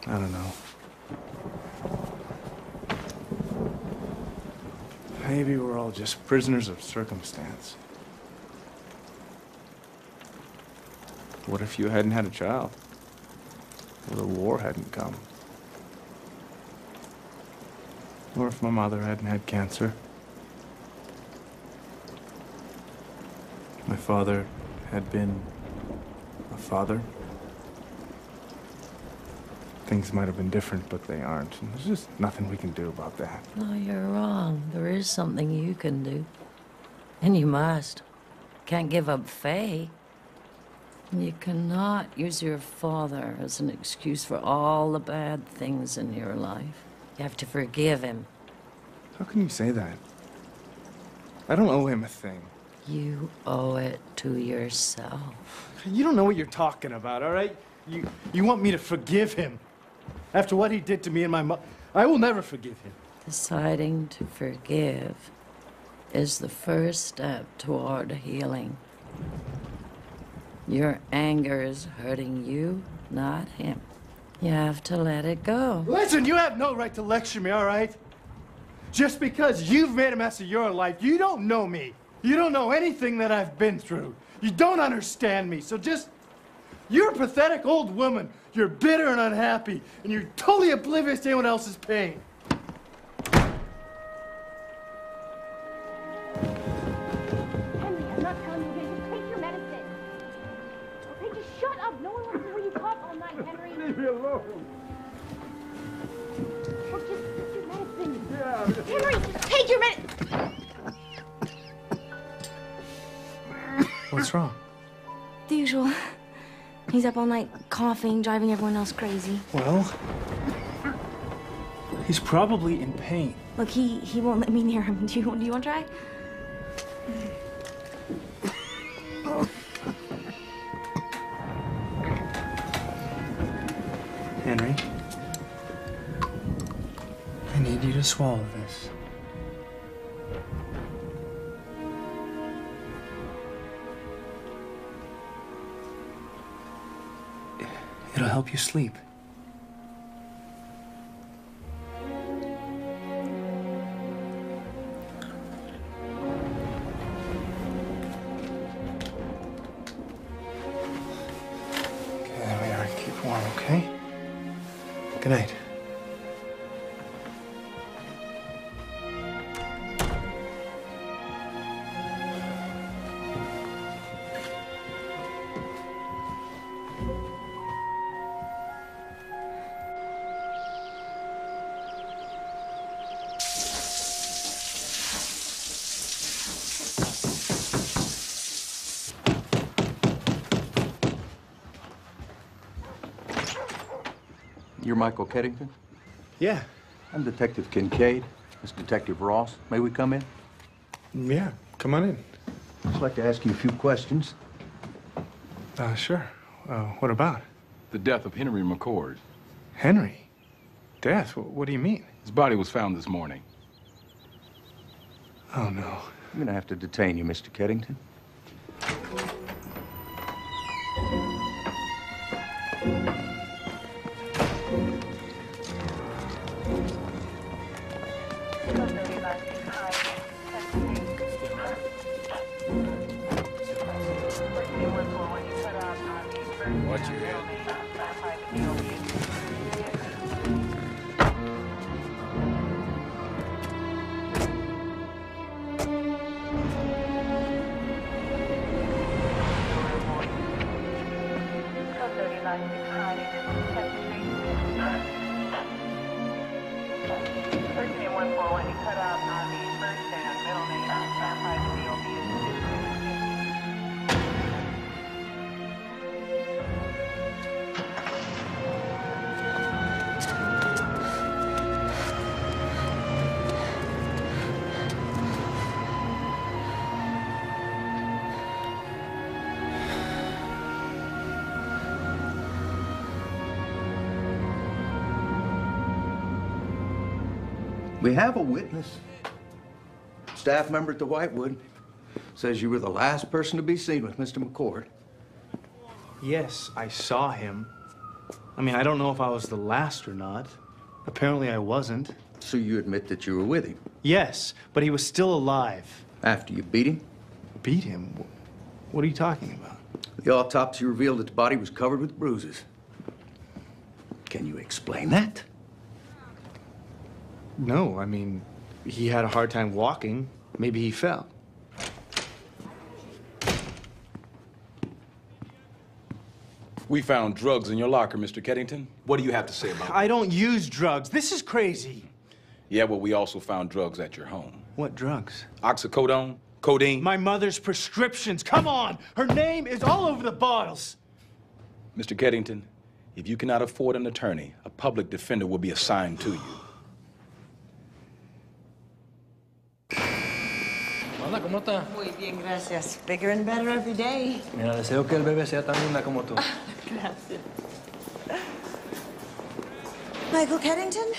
I don't know. Maybe we're all just prisoners of circumstance. What if you hadn't had a child? Or the war hadn't come? Or if my mother hadn't had cancer? My father had been a father? Things might have been different, but they aren't. And there's just nothing we can do about that. No, you're wrong. There is something you can do. And you must. Can't give up Faye. You cannot use your father as an excuse for all the bad things in your life. You have to forgive him. How can you say that? I don't owe him a thing. You owe it to yourself. You don't know what you're talking about, all right? You want me to forgive him? After what he did to me and my mother, I will never forgive him. Deciding to forgive is the first step toward healing. Your anger is hurting you, not him. You have to let it go. Listen, you have no right to lecture me, all right? Just because you've made a mess of your life, you don't know me. You don't know anything that I've been through. You don't understand me, so just... You're a pathetic old woman. You're bitter and unhappy, and you're totally oblivious to anyone else's pain. Henry, I'm not telling you to take your medicine. Okay, just shut up. No one wants to hear you talk all night, Henry. Leave me alone. Look, just take your medicine. Yeah. Henry, just take your medicine. What's wrong? The usual. He's up all night coughing, driving everyone else crazy. Well, he's probably in pain. Look, he won't let me near him. Do you want to try? Henry, I need you to swallow this. It'll help you sleep. Okay, there we are. Keep warm, okay? Good night. You're Michael Keddington? Yeah. I'm Detective Kincaid. This is Detective Ross. May we come in? Yeah, come on in. I'd like to ask you a few questions. Sure. What about? The death of Henry McCord. Henry? Death? What do you mean? His body was found this morning. Oh, no. I'm gonna have to detain you, Mr. Keddington. Watch your head. We have a witness. Staff member at the Whitewood says you were the last person to be seen with Mr. McCord. Yes, I saw him. I mean, I don't know if I was the last or not. Apparently I wasn't. So you admit that you were with him? Yes, but he was still alive. After you beat him? Beat him? What are you talking about? The autopsy revealed that the body was covered with bruises. Can you explain that? No, I mean, he had a hard time walking. Maybe he fell. We found drugs in your locker, Mr. Keddington. What do you have to say about it? I don't use drugs. This is crazy. Yeah, well, we also found drugs at your home. What drugs? Oxycodone, codeine. My mother's prescriptions. Come on! Her name is all over the bottles. Mr. Keddington, if you cannot afford an attorney, a public defender will be assigned to you. Hola, ¿cómo está? Muy bien, gracias. Bigger and better every day. Mira, deseo que el bebé sea tan linda como tú. Gracias. Michael Keddington?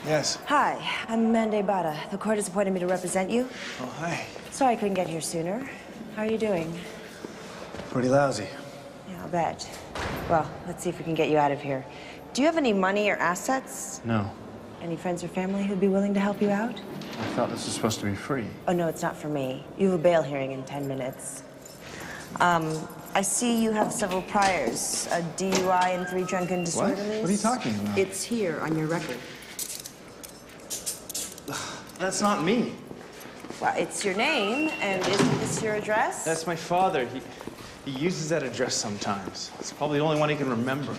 Yes. Hi, I'm Amanda Ibarra. The court has appointed me to represent you. Oh, hi. Sorry I couldn't get here sooner. How are you doing? Pretty lousy. Yeah, I'll bet. Well, let's see if we can get you out of here. Do you have any money or assets? No. Any friends or family who'd be willing to help you out? I thought this was supposed to be free. Oh, no, it's not for me. You have a bail hearing in 10 minutes. I see you have several priors. A DUI and 3 drunken disorderlies. What are you talking about? It's here on your record. That's not me. Well, it's your name, and isn't this your address? That's my father. He uses that address sometimes. It's probably the only one he can remember.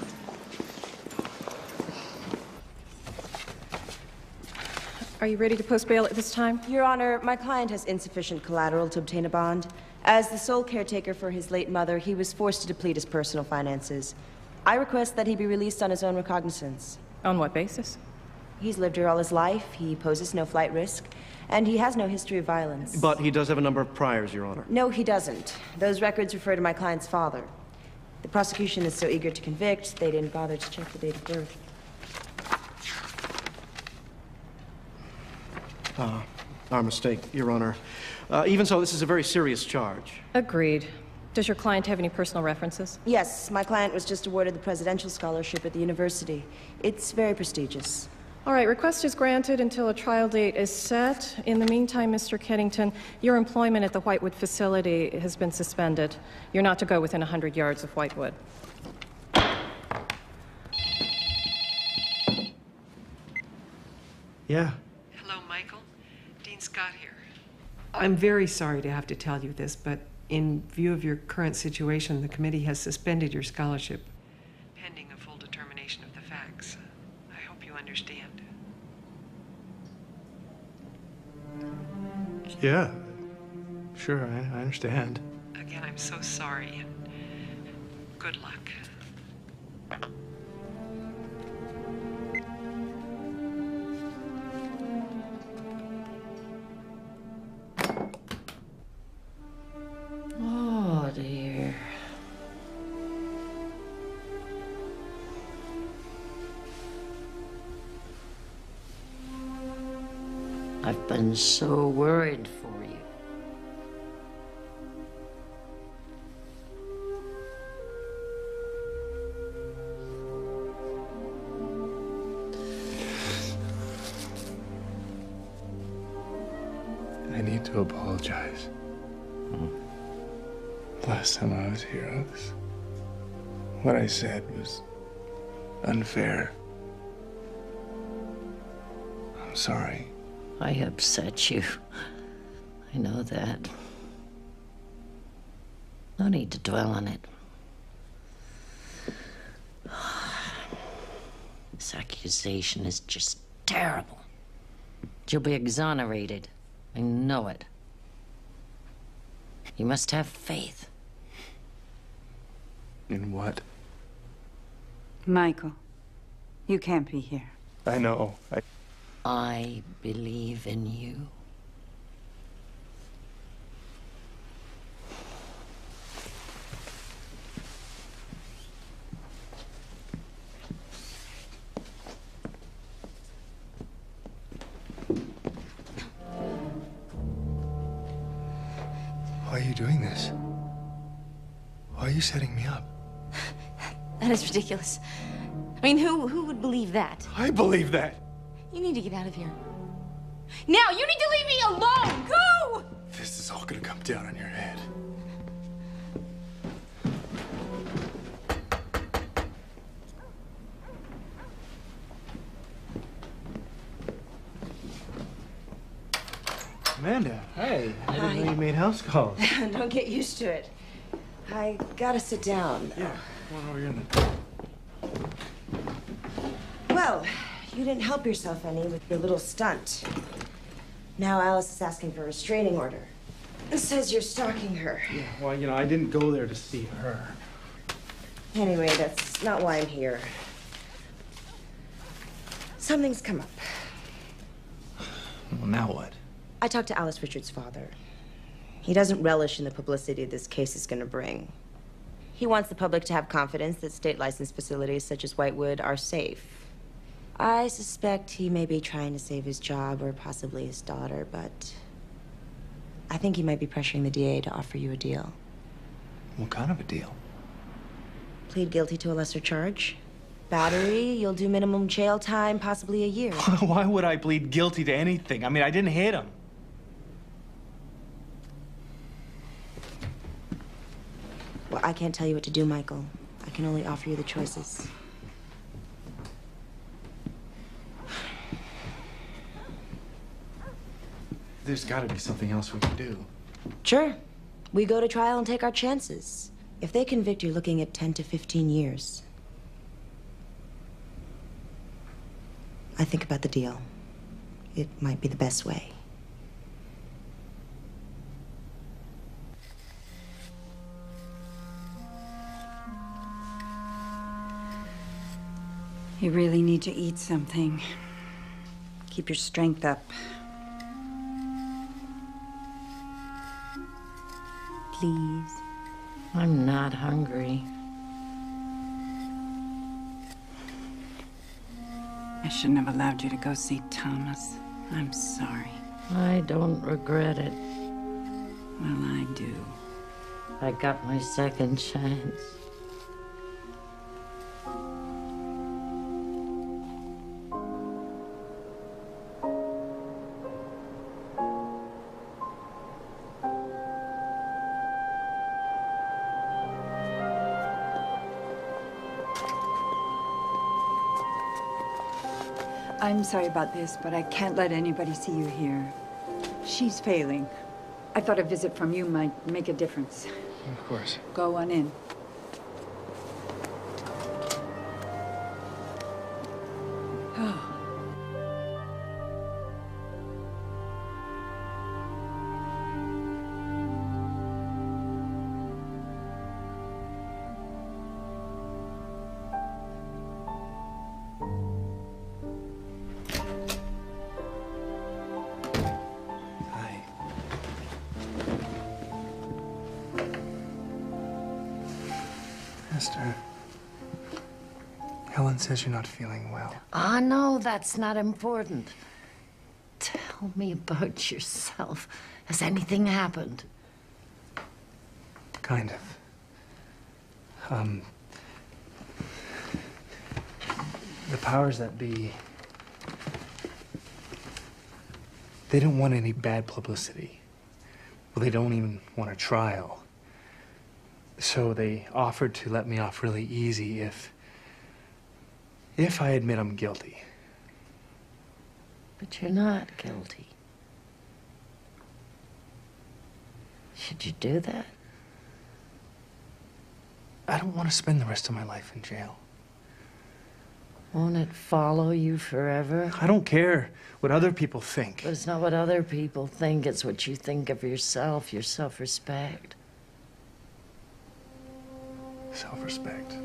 Are you ready to post bail at this time? Your Honor, my client has insufficient collateral to obtain a bond. As the sole caretaker for his late mother, he was forced to deplete his personal finances. I request that he be released on his own recognizance. On what basis? He's lived here all his life, he poses no flight risk, and he has no history of violence. But he does have a number of priors, Your Honor. No, he doesn't. Those records refer to my client's father. The prosecution is so eager to convict, they didn't bother to check the date of birth. Our mistake, Your Honor. Even so, this is a very serious charge. Agreed. Does your client have any personal references? Yes, my client was just awarded the presidential scholarship at the university. It's very prestigious. All right, request is granted until a trial date is set. In the meantime, Mr. Keddington, your employment at the Whitewood facility has been suspended. You're not to go within 100 yards of Whitewood. Yeah. Hello, Michael. Dean Scott here. I'm very sorry to have to tell you this, but in view of your current situation, the committee has suspended your scholarship, pending a full determination of the facts. I hope you understand. Yeah. Sure, I understand. Again, I'm so sorry, and good luck. Oh, dear. I've been so worried for you. I need to apologize. Last time I was here, what I said was unfair. I'm sorry. I upset you. I know that. No need to dwell on it. This accusation is just terrible. You'll be exonerated. I know it. You must have faith. In what? Michael, you can't be here. I know. I believe in you. serious? Why are you setting me up? That is ridiculous. I mean, who would believe that? I believe that. You need to get out of here. Now, you need to leave me alone! Go! This is all gonna come down on your head. Amanda, hey. I didn't know you made house calls. Don't get used to it. I gotta sit down. Yeah, come on over here then. Well, you didn't help yourself any with your little stunt. Now Alice is asking for a restraining order. And says you're stalking her. Yeah, well, you know, I didn't go there to see her. Anyway, that's not why I'm here. Something's come up. Well, now what? I talked to Alice Richards' father. He doesn't relish in the publicity this case is going to bring. He wants the public to have confidence that state-licensed facilities such as Whitewood are safe. I suspect he may be trying to save his job or possibly his daughter, but I think he might be pressuring the DA to offer you a deal. What kind of a deal? Plead guilty to a lesser charge. Battery, you'll do minimum jail time, possibly a year. Why would I plead guilty to anything? I mean, I didn't hit him. Well, I can't tell you what to do, Michael. I can only offer you the choices. There's got to be something else we can do. Sure. We go to trial and take our chances. If they convict, you're looking at 10 to 15 years. I think about the deal. It might be the best way. You really need to eat something. Keep your strength up. Please. I'm not hungry. I shouldn't have allowed you to go see Thomas. I'm sorry. I don't regret it. Well, I do. I got my second chance. I'm sorry about this, but I can't let anybody see you here. She's failing. I thought a visit from you might make a difference. Of course. Go on in. Oh. Esther, Helen says you're not feeling well. Ah, no, that's not important. Tell me about yourself. Has anything happened? Kind of. The powers that be, they don't want any bad publicity. Well, they don't even want a trial. So they offered to let me off really easy if I admit I'm guilty. But you're not guilty. Should you do that? I don't want to spend the rest of my life in jail. Won't it follow you forever? I don't care what other people think. But it's not what other people think, it's what you think of yourself, your self-respect. Self-respect.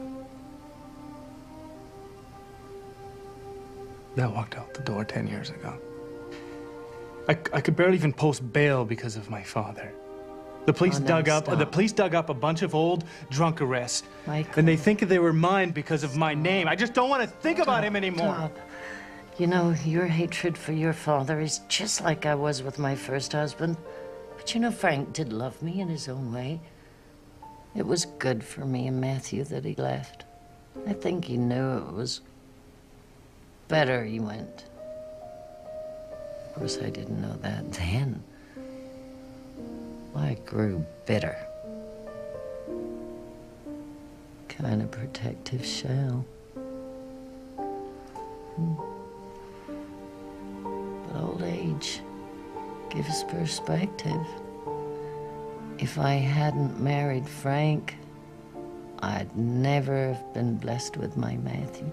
That walked out the door 10 years ago. I could barely even post bail because of my father. The police dug up a bunch of old drunk arrests. Michael. And they think they were mine because of my name. I just don't want to think about him anymore. Stop. You know, your hatred for your father is just like I was with my first husband. But But you know, Frank did love me in his own way. It was good for me and Matthew that he left. I think he knew it was better he went. Of course, I didn't know that then. I grew bitter. Kind of protective shell. But old age gives perspective. If I hadn't married Frank, I'd never have been blessed with my Matthew.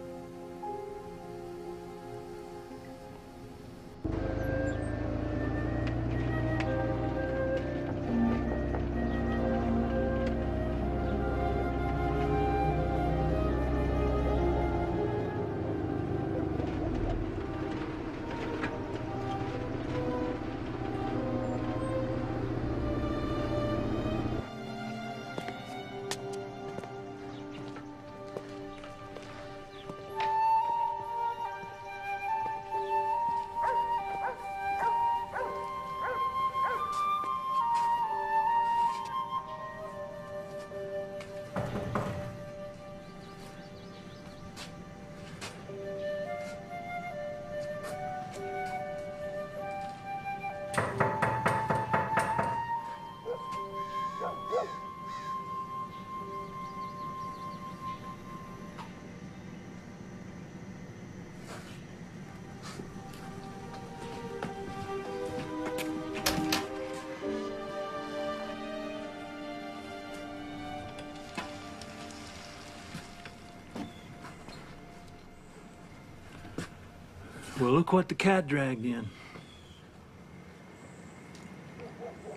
Well, look what the cat dragged in.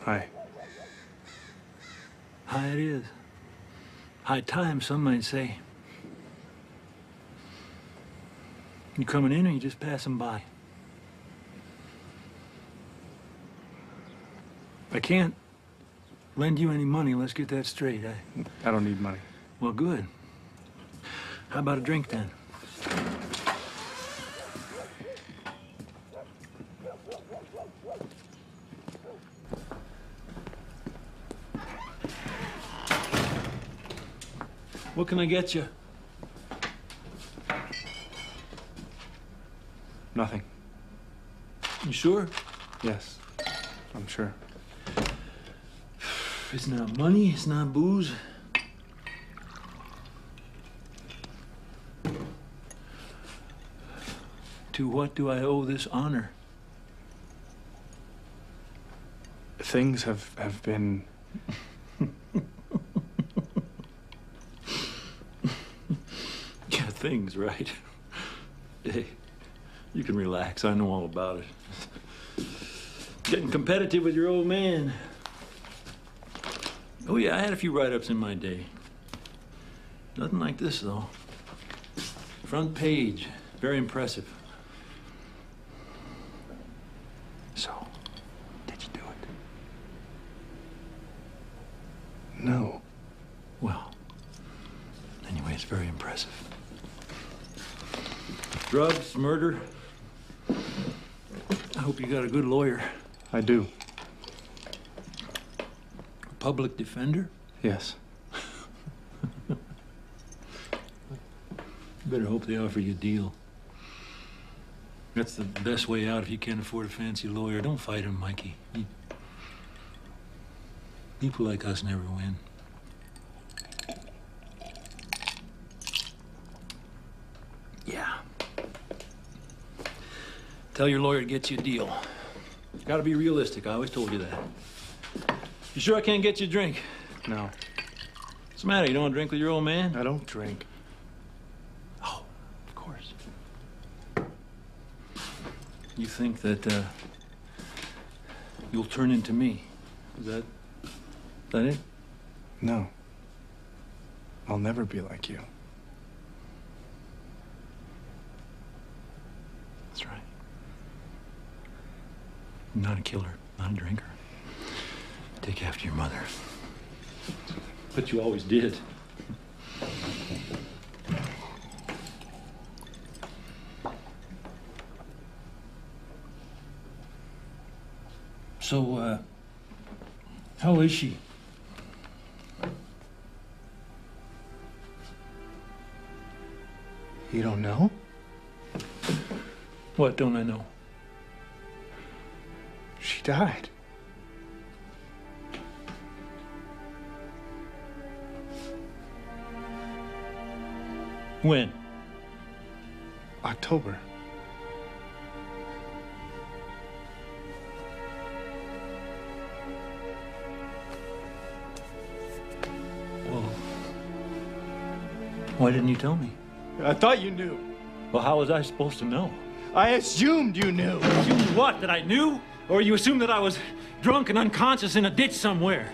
Hi. High it is. High time, some might say. You coming in or you just passing by? I can't lend you any money. Let's get that straight. I don't need money. Well, good. How about a drink then? What can I get you? Nothing. You sure? Yes, I'm sure. It's not money, it's not booze. To what do I owe this honor? Things have been... Yeah, things, right? Hey, you can relax. I know all about it. Getting competitive with your old man. Oh, yeah, I had a few write-ups in my day. Nothing like this, though. Front page. Very impressive. So, did you do it? No. Well, anyway, it's very impressive. Drugs, murder. I hope you got a good lawyer. I do. Public defender? Yes. Better hope they offer you a deal. That's the best way out if you can't afford a fancy lawyer. Don't fight him, Mikey. People like us never win. Yeah. Tell your lawyer to get you a deal. Gotta be realistic. I always told you that. You sure I can't get you a drink? No. What's the matter? You don't want to drink with your old man? I don't drink. Oh, of course. You think that, you'll turn into me? Is that it? No. I'll never be like you. That's right. I'm not a killer, not a drinker. Take after your mother. But you always did. So, How is she? You don't know? What don't I know? She died. When? October. Well, why didn't you tell me? I thought you knew. Well, how was I supposed to know? I assumed you knew. Assumed what? That I knew? Or you assumed that I was drunk and unconscious in a ditch somewhere?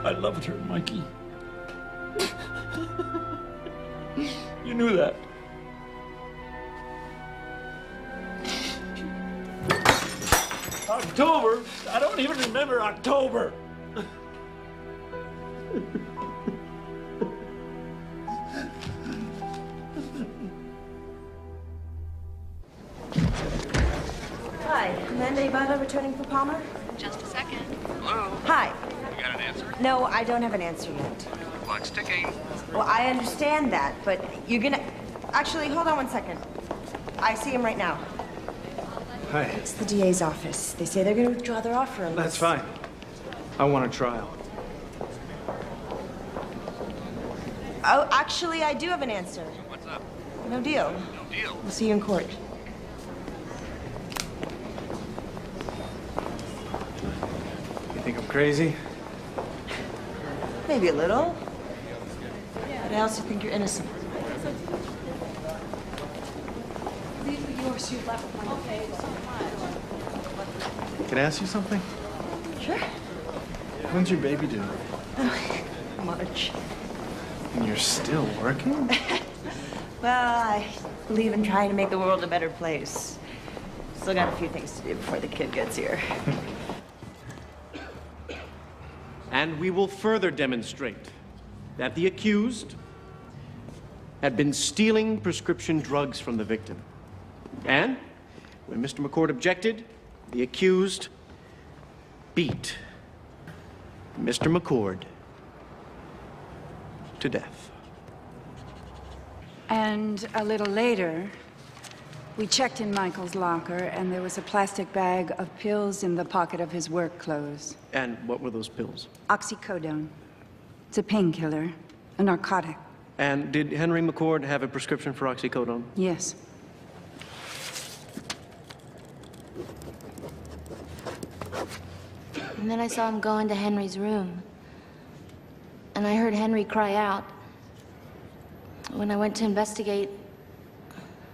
I loved her, Mikey. You knew that. October? I don't even remember October. Hi, Amanda Ibarra returning for Palmer? Just a second. Hello? Hi. You got an answer? No, I don't have an answer yet. The clock's ticking. Well, I understand that, but you're gonna... Actually, hold on one second. I see him right now. Hi. It's the DA's office. They say they're gonna withdraw their offer unless... That's fine. I want a trial. Oh, actually, I do have an answer. What's up? No deal. No deal. We'll see you in court. You think I'm crazy? Maybe a little. But I also think you're innocent. Can I ask you something? Sure. When's your baby due? March. And you're still working? Well, I believe in trying to make the world a better place. Still got a few things to do before the kid gets here. And we will further demonstrate that the accused had been stealing prescription drugs from the victim. And when Mr. McCord objected, the accused beat Mr. McCord to death. And a little later, we checked in Michael's locker, and there was a plastic bag of pills in the pocket of his work clothes. And what were those pills? Oxycodone. It's a painkiller, a narcotic. And did Henry McCord have a prescription for oxycodone? Yes. And then I saw him go into Henry's room. And I heard Henry cry out. When I went to investigate,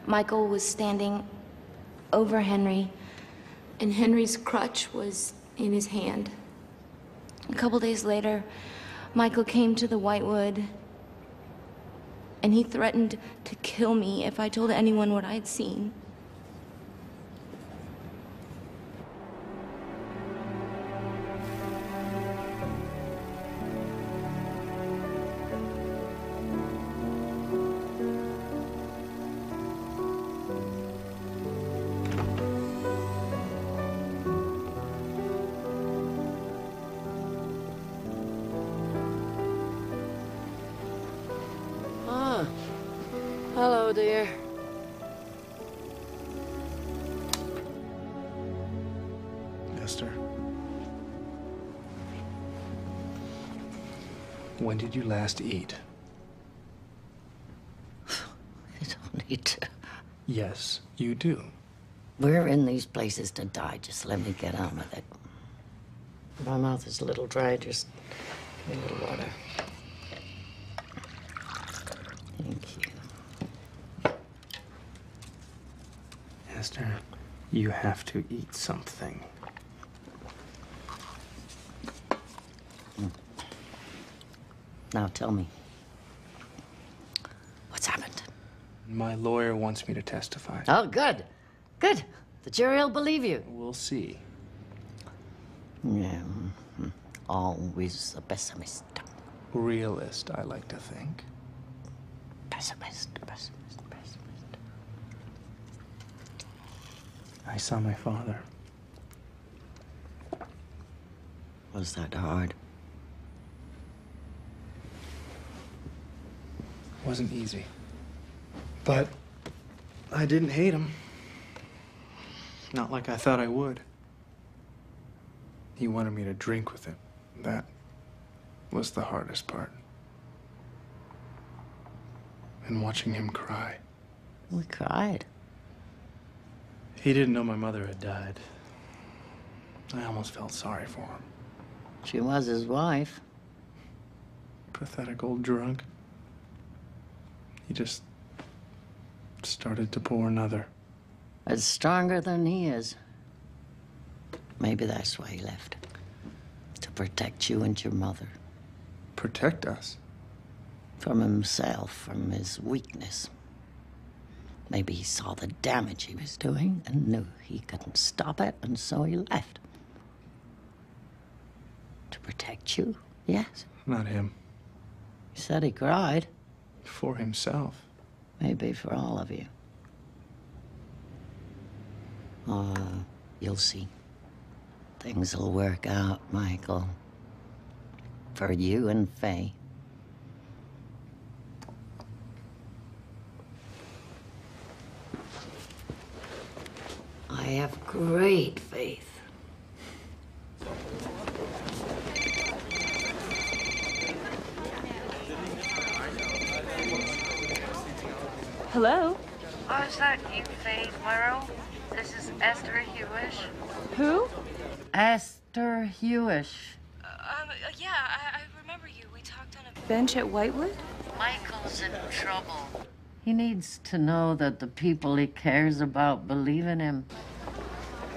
Michael was standing over Henry, and Henry's crutch was in his hand. A couple days later, Michael came to the Whitewood, and he threatened to kill me if I told anyone what I'd seen. Hello, dear. Esther. When did you last eat? You don't need to. Yes, you do. We're in these places to die. Just let me get on with it. My mouth is a little dry. Just give me a little water. Thank you. Esther, you have to eat something. Now tell me, what's happened? My lawyer wants me to testify. Oh, good. Good. The jury will believe you. We'll see. Yeah. Always a pessimist. Realist, I like to think. Pessimist. I saw my father. Was that hard? Wasn't easy. But I didn't hate him. Not like I thought I would. He wanted me to drink with him. That was the hardest part. And watching him cry. We cried. He didn't know my mother had died. I almost felt sorry for him. She was his wife. Pathetic old drunk. He just started to pour another. It's stronger than he is. Maybe that's why he left. To protect you and your mother. Protect us? From himself, from his weakness. Maybe he saw the damage he was doing and knew he couldn't stop it, and so he left. To protect you, yes. Not him. He said he cried. For himself. Maybe for all of you. Oh, you'll see. Things will work out, Michael. For you and Faye. I have great faith. Hello? Oh, is that you, Faye Claro? This is Esther Hewish. Who? Esther Hewish. Yeah, I remember you. We talked on a bench at Whitewood? Michael's in trouble. He needs to know that the people he cares about believe in him.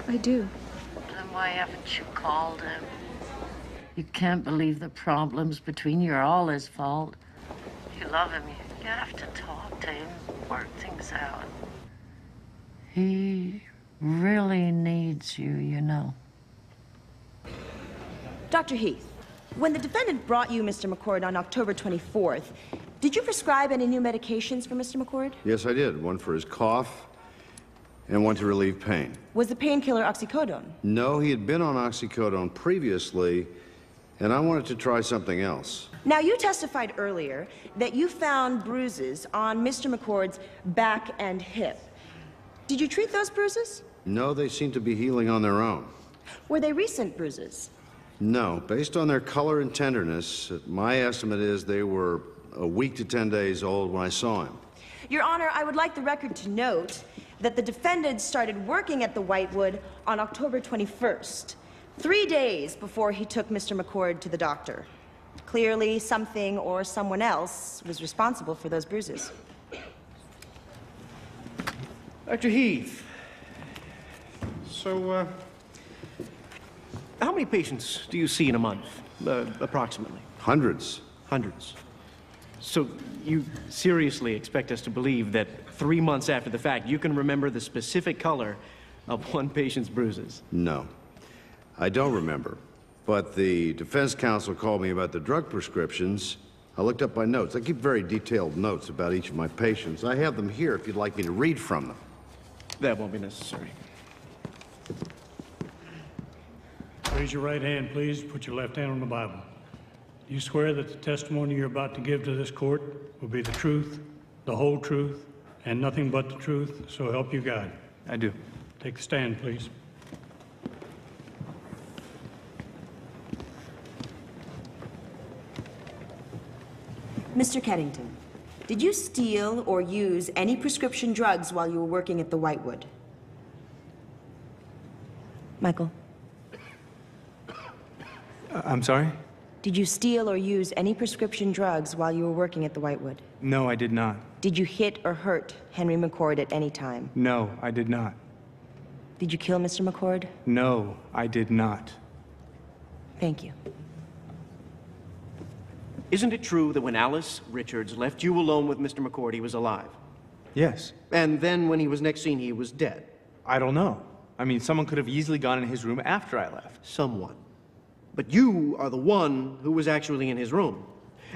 I do. Then why haven't you called him? You can't believe the problems between you are all his fault. You love him. You have to talk to him, work things out. He really needs you, you know. Dr. Heath, when the defendant brought you Mr. McCord on October 24th, did you prescribe any new medications for Mr. McCord? Yes, I did. One for his cough and one to relieve pain. Was the painkiller oxycodone? No, he had been on oxycodone previously, and I wanted to try something else. Now, you testified earlier that you found bruises on Mr. McCord's back and hip. Did you treat those bruises? No, they seem to be healing on their own. Were they recent bruises? No, based on their color and tenderness, my estimate is they were a week to 10 days old when I saw him. Your Honor, I would like the record to note that the defendant started working at the Whitewood on October 21st, 3 days before he took Mr. McCord to the doctor. Clearly, something or someone else was responsible for those bruises. Dr. Heath, so, how many patients do you see in a month, approximately? Hundreds. Hundreds. So you seriously expect us to believe that 3 months after the fact, you can remember the specific color of one patient's bruises? No, I don't remember. But the defense counsel called me about the drug prescriptions. I looked up my notes. I keep very detailed notes about each of my patients. I have them here if you'd like me to read from them. That won't be necessary. Raise your right hand, please. Put your left hand on the Bible. Do you swear that the testimony you're about to give to this court will be the truth, the whole truth, and nothing but the truth, so help you God? I do. Take the stand, please. Mr. Keddington, did you steal or use any prescription drugs while you were working at the Whitewood? Michael? I'm sorry? Did you steal or use any prescription drugs while you were working at the Whitewood? No, I did not. Did you hit or hurt Henry McCord at any time? No, I did not. Did you kill Mr. McCord? No, I did not. Thank you. Isn't it true that when Alice Richards left you alone with Mr. McCord, he was alive? Yes. And then when he was next seen, he was dead. I don't know. I mean, someone could have easily gone in his room after I left. Someone. But you are the one who was actually in his room.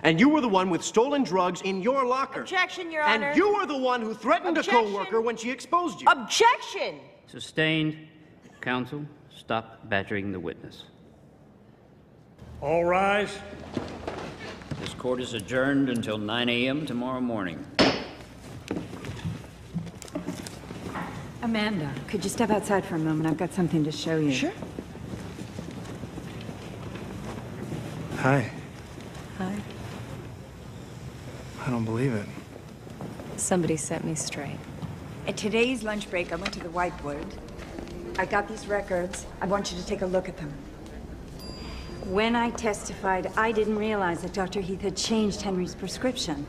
And you were the one with stolen drugs in your locker. Objection, Your Honor. And you were the one who threatened Objection. a co-worker when she exposed you. Objection! Sustained. Counsel, stop badgering the witness. All rise. This court is adjourned until 9 a.m. tomorrow morning. Amanda, could you step outside for a moment? I've got something to show you. Sure. Hi. Hi. I don't believe it. Somebody set me straight. At today's lunch break, I went to the Whitewood. I got these records. I want you to take a look at them. When I testified, I didn't realize that Dr. Heath had changed Henry's prescription.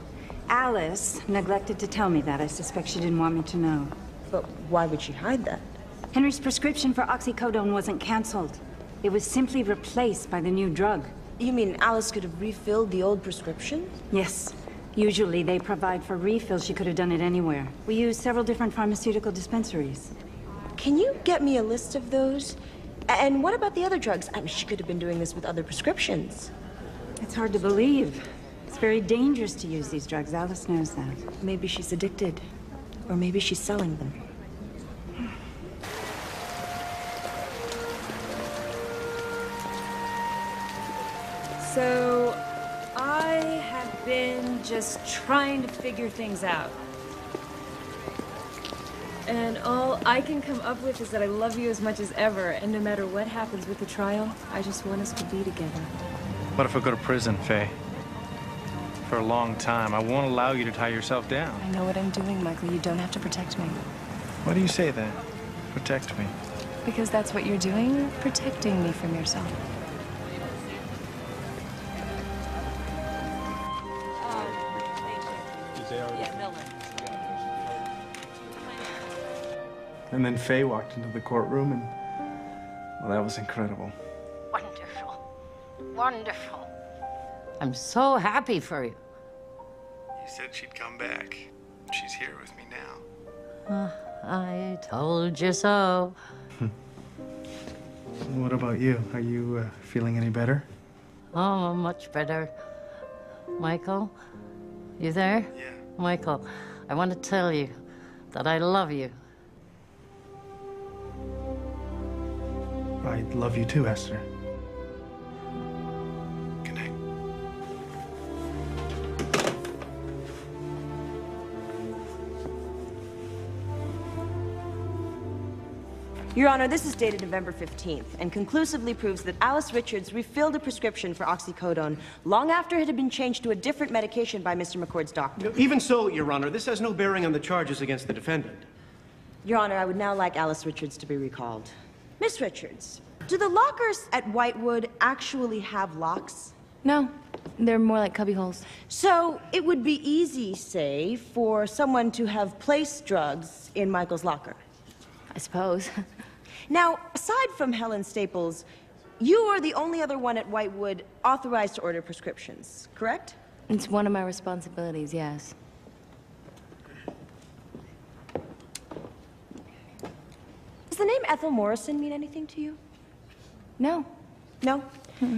Alice neglected to tell me that. I suspect she didn't want me to know. But why would she hide that? Henry's prescription for oxycodone wasn't canceled. It was simply replaced by the new drug. You mean Alice could have refilled the old prescription? Yes. Usually they provide for refills. She could have done it anywhere. We use several different pharmaceutical dispensaries. Can you get me a list of those? And what about the other drugs? I mean, she could have been doing this with other prescriptions. It's hard to believe. It's very dangerous to use these drugs. Alice knows that. Maybe she's addicted. Or maybe she's selling them. So, I have been just trying to figure things out. And all I can come up with is that I love you as much as ever, and no matter what happens with the trial, I just want us to be together. What if I go to prison, Faye? For a long time. I won't allow you to tie yourself down. I know what I'm doing, Michael. You don't have to protect me. Why do you say that? Protect me. Because that's what you're doing, protecting me from yourself. And then Faye walked into the courtroom and, well, that was incredible. Wonderful. Wonderful. I'm so happy for you. You said she'd come back. She's here with me now. I told you so. What about you? Are you feeling any better? Oh, much better. Michael, you there? Yeah. Michael, I want to tell you that I love you. I love you too, Esther. Good night. Your Honor, this is dated November 15th and conclusively proves that Alice Richards refilled a prescription for oxycodone long after it had been changed to a different medication by Mr. McCord's doctor. Even so, Your Honor, this has no bearing on the charges against the defendant. Your Honor, I would now like Alice Richards to be recalled. Miss Richards, do the lockers at Whitewood actually have locks? No, they're more like cubby holes. So it would be easy, say, for someone to have placed drugs in Michael's locker? I suppose. Now, aside from Helen Staples, you are the only other one at Whitewood authorized to order prescriptions, correct? It's one of my responsibilities, yes. Does the name Ethel Morrison mean anything to you? No. No?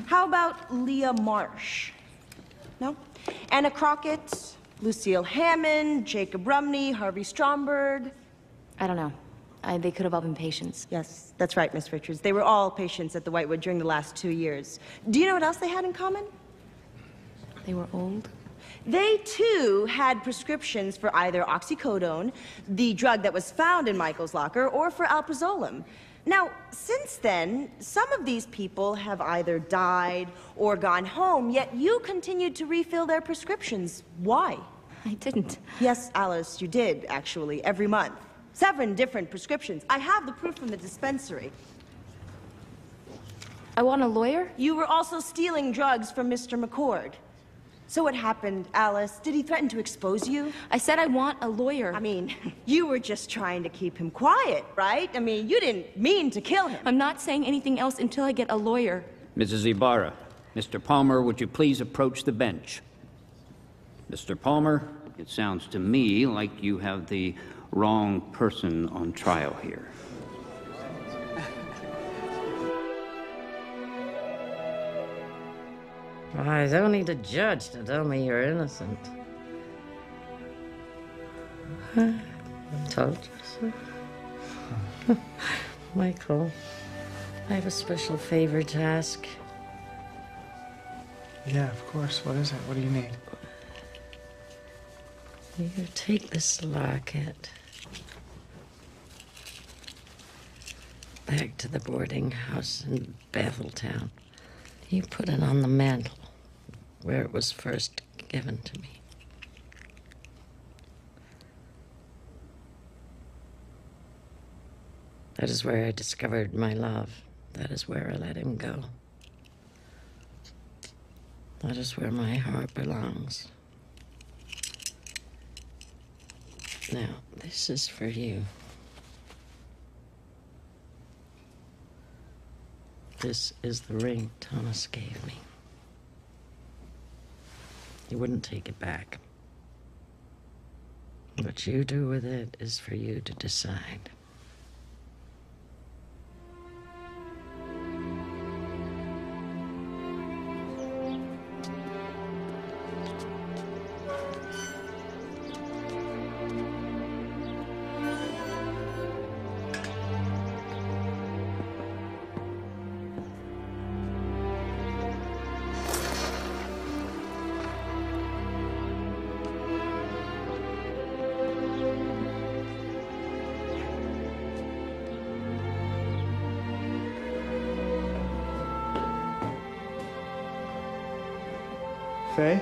How about Leah Marsh? No? Anna Crockett, Lucille Hammond, Jacob Rumney, Harvey Stromberg? I don't know. They could have all been patients. Yes, that's right, Miss Richards. They were all patients at the Whitewood during the last 2 years. Do you know what else they had in common? They were old? They, too, had prescriptions for either oxycodone, the drug that was found in Michael's locker, or for alprazolam. Now, since then, some of these people have either died or gone home, yet you continued to refill their prescriptions. Why? I didn't. Yes, Alice, you did, actually, every month. 7 different prescriptions. I have the proof from the dispensary. I want a lawyer? You were also stealing drugs from Mr. McCord. So what happened, Alice? Did he threaten to expose you? I said I want a lawyer. I mean, you were just trying to keep him quiet, right? I mean, you didn't mean to kill him. I'm not saying anything else until I get a lawyer. Mrs. Ibarra, Mr. Palmer, would you please approach the bench? Mr. Palmer, It sounds to me like you have the wrong person on trial here. I don't need a judge to tell me you're innocent. I told you so. Michael, I have a special favor to ask. Yeah, of course. What is it? What do you need? You take this locket back to the boarding house in Betheltown. You put it on the mantle where it was first given to me. That is where I discovered my love. That is where I let him go. That is where my heart belongs. Now, this is for you. This is the ring Thomas gave me. He wouldn't take it back. What you do with it is for you to decide. Faye?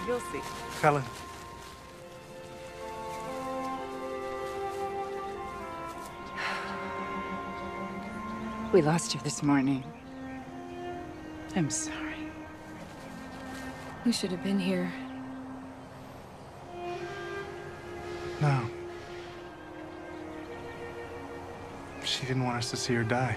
You'll see. Helen. We lost her this morning. I'm sorry. You should have been here. No. She didn't want us to see her die.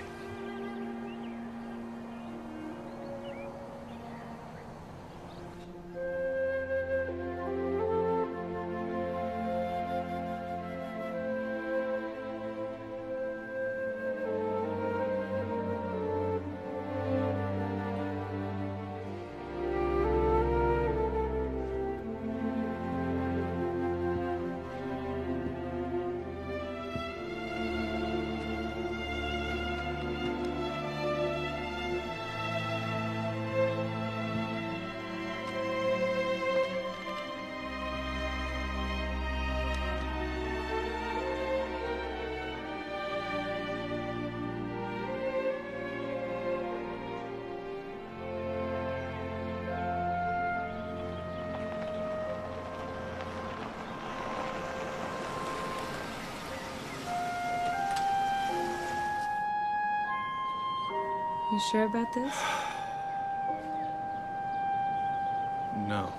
You sure about this? No.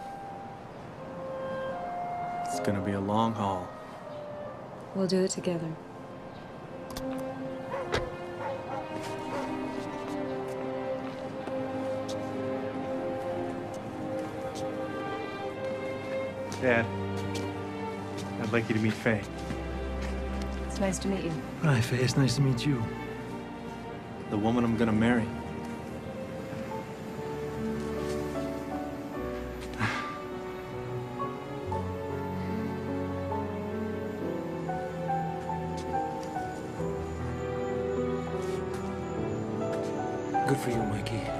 It's gonna be a long haul. We'll do it together. Dad, I'd like you to meet Faye. It's nice to meet you. Hi, Faye. It's nice to meet you. The woman I'm gonna marry. Good for you, Mikey.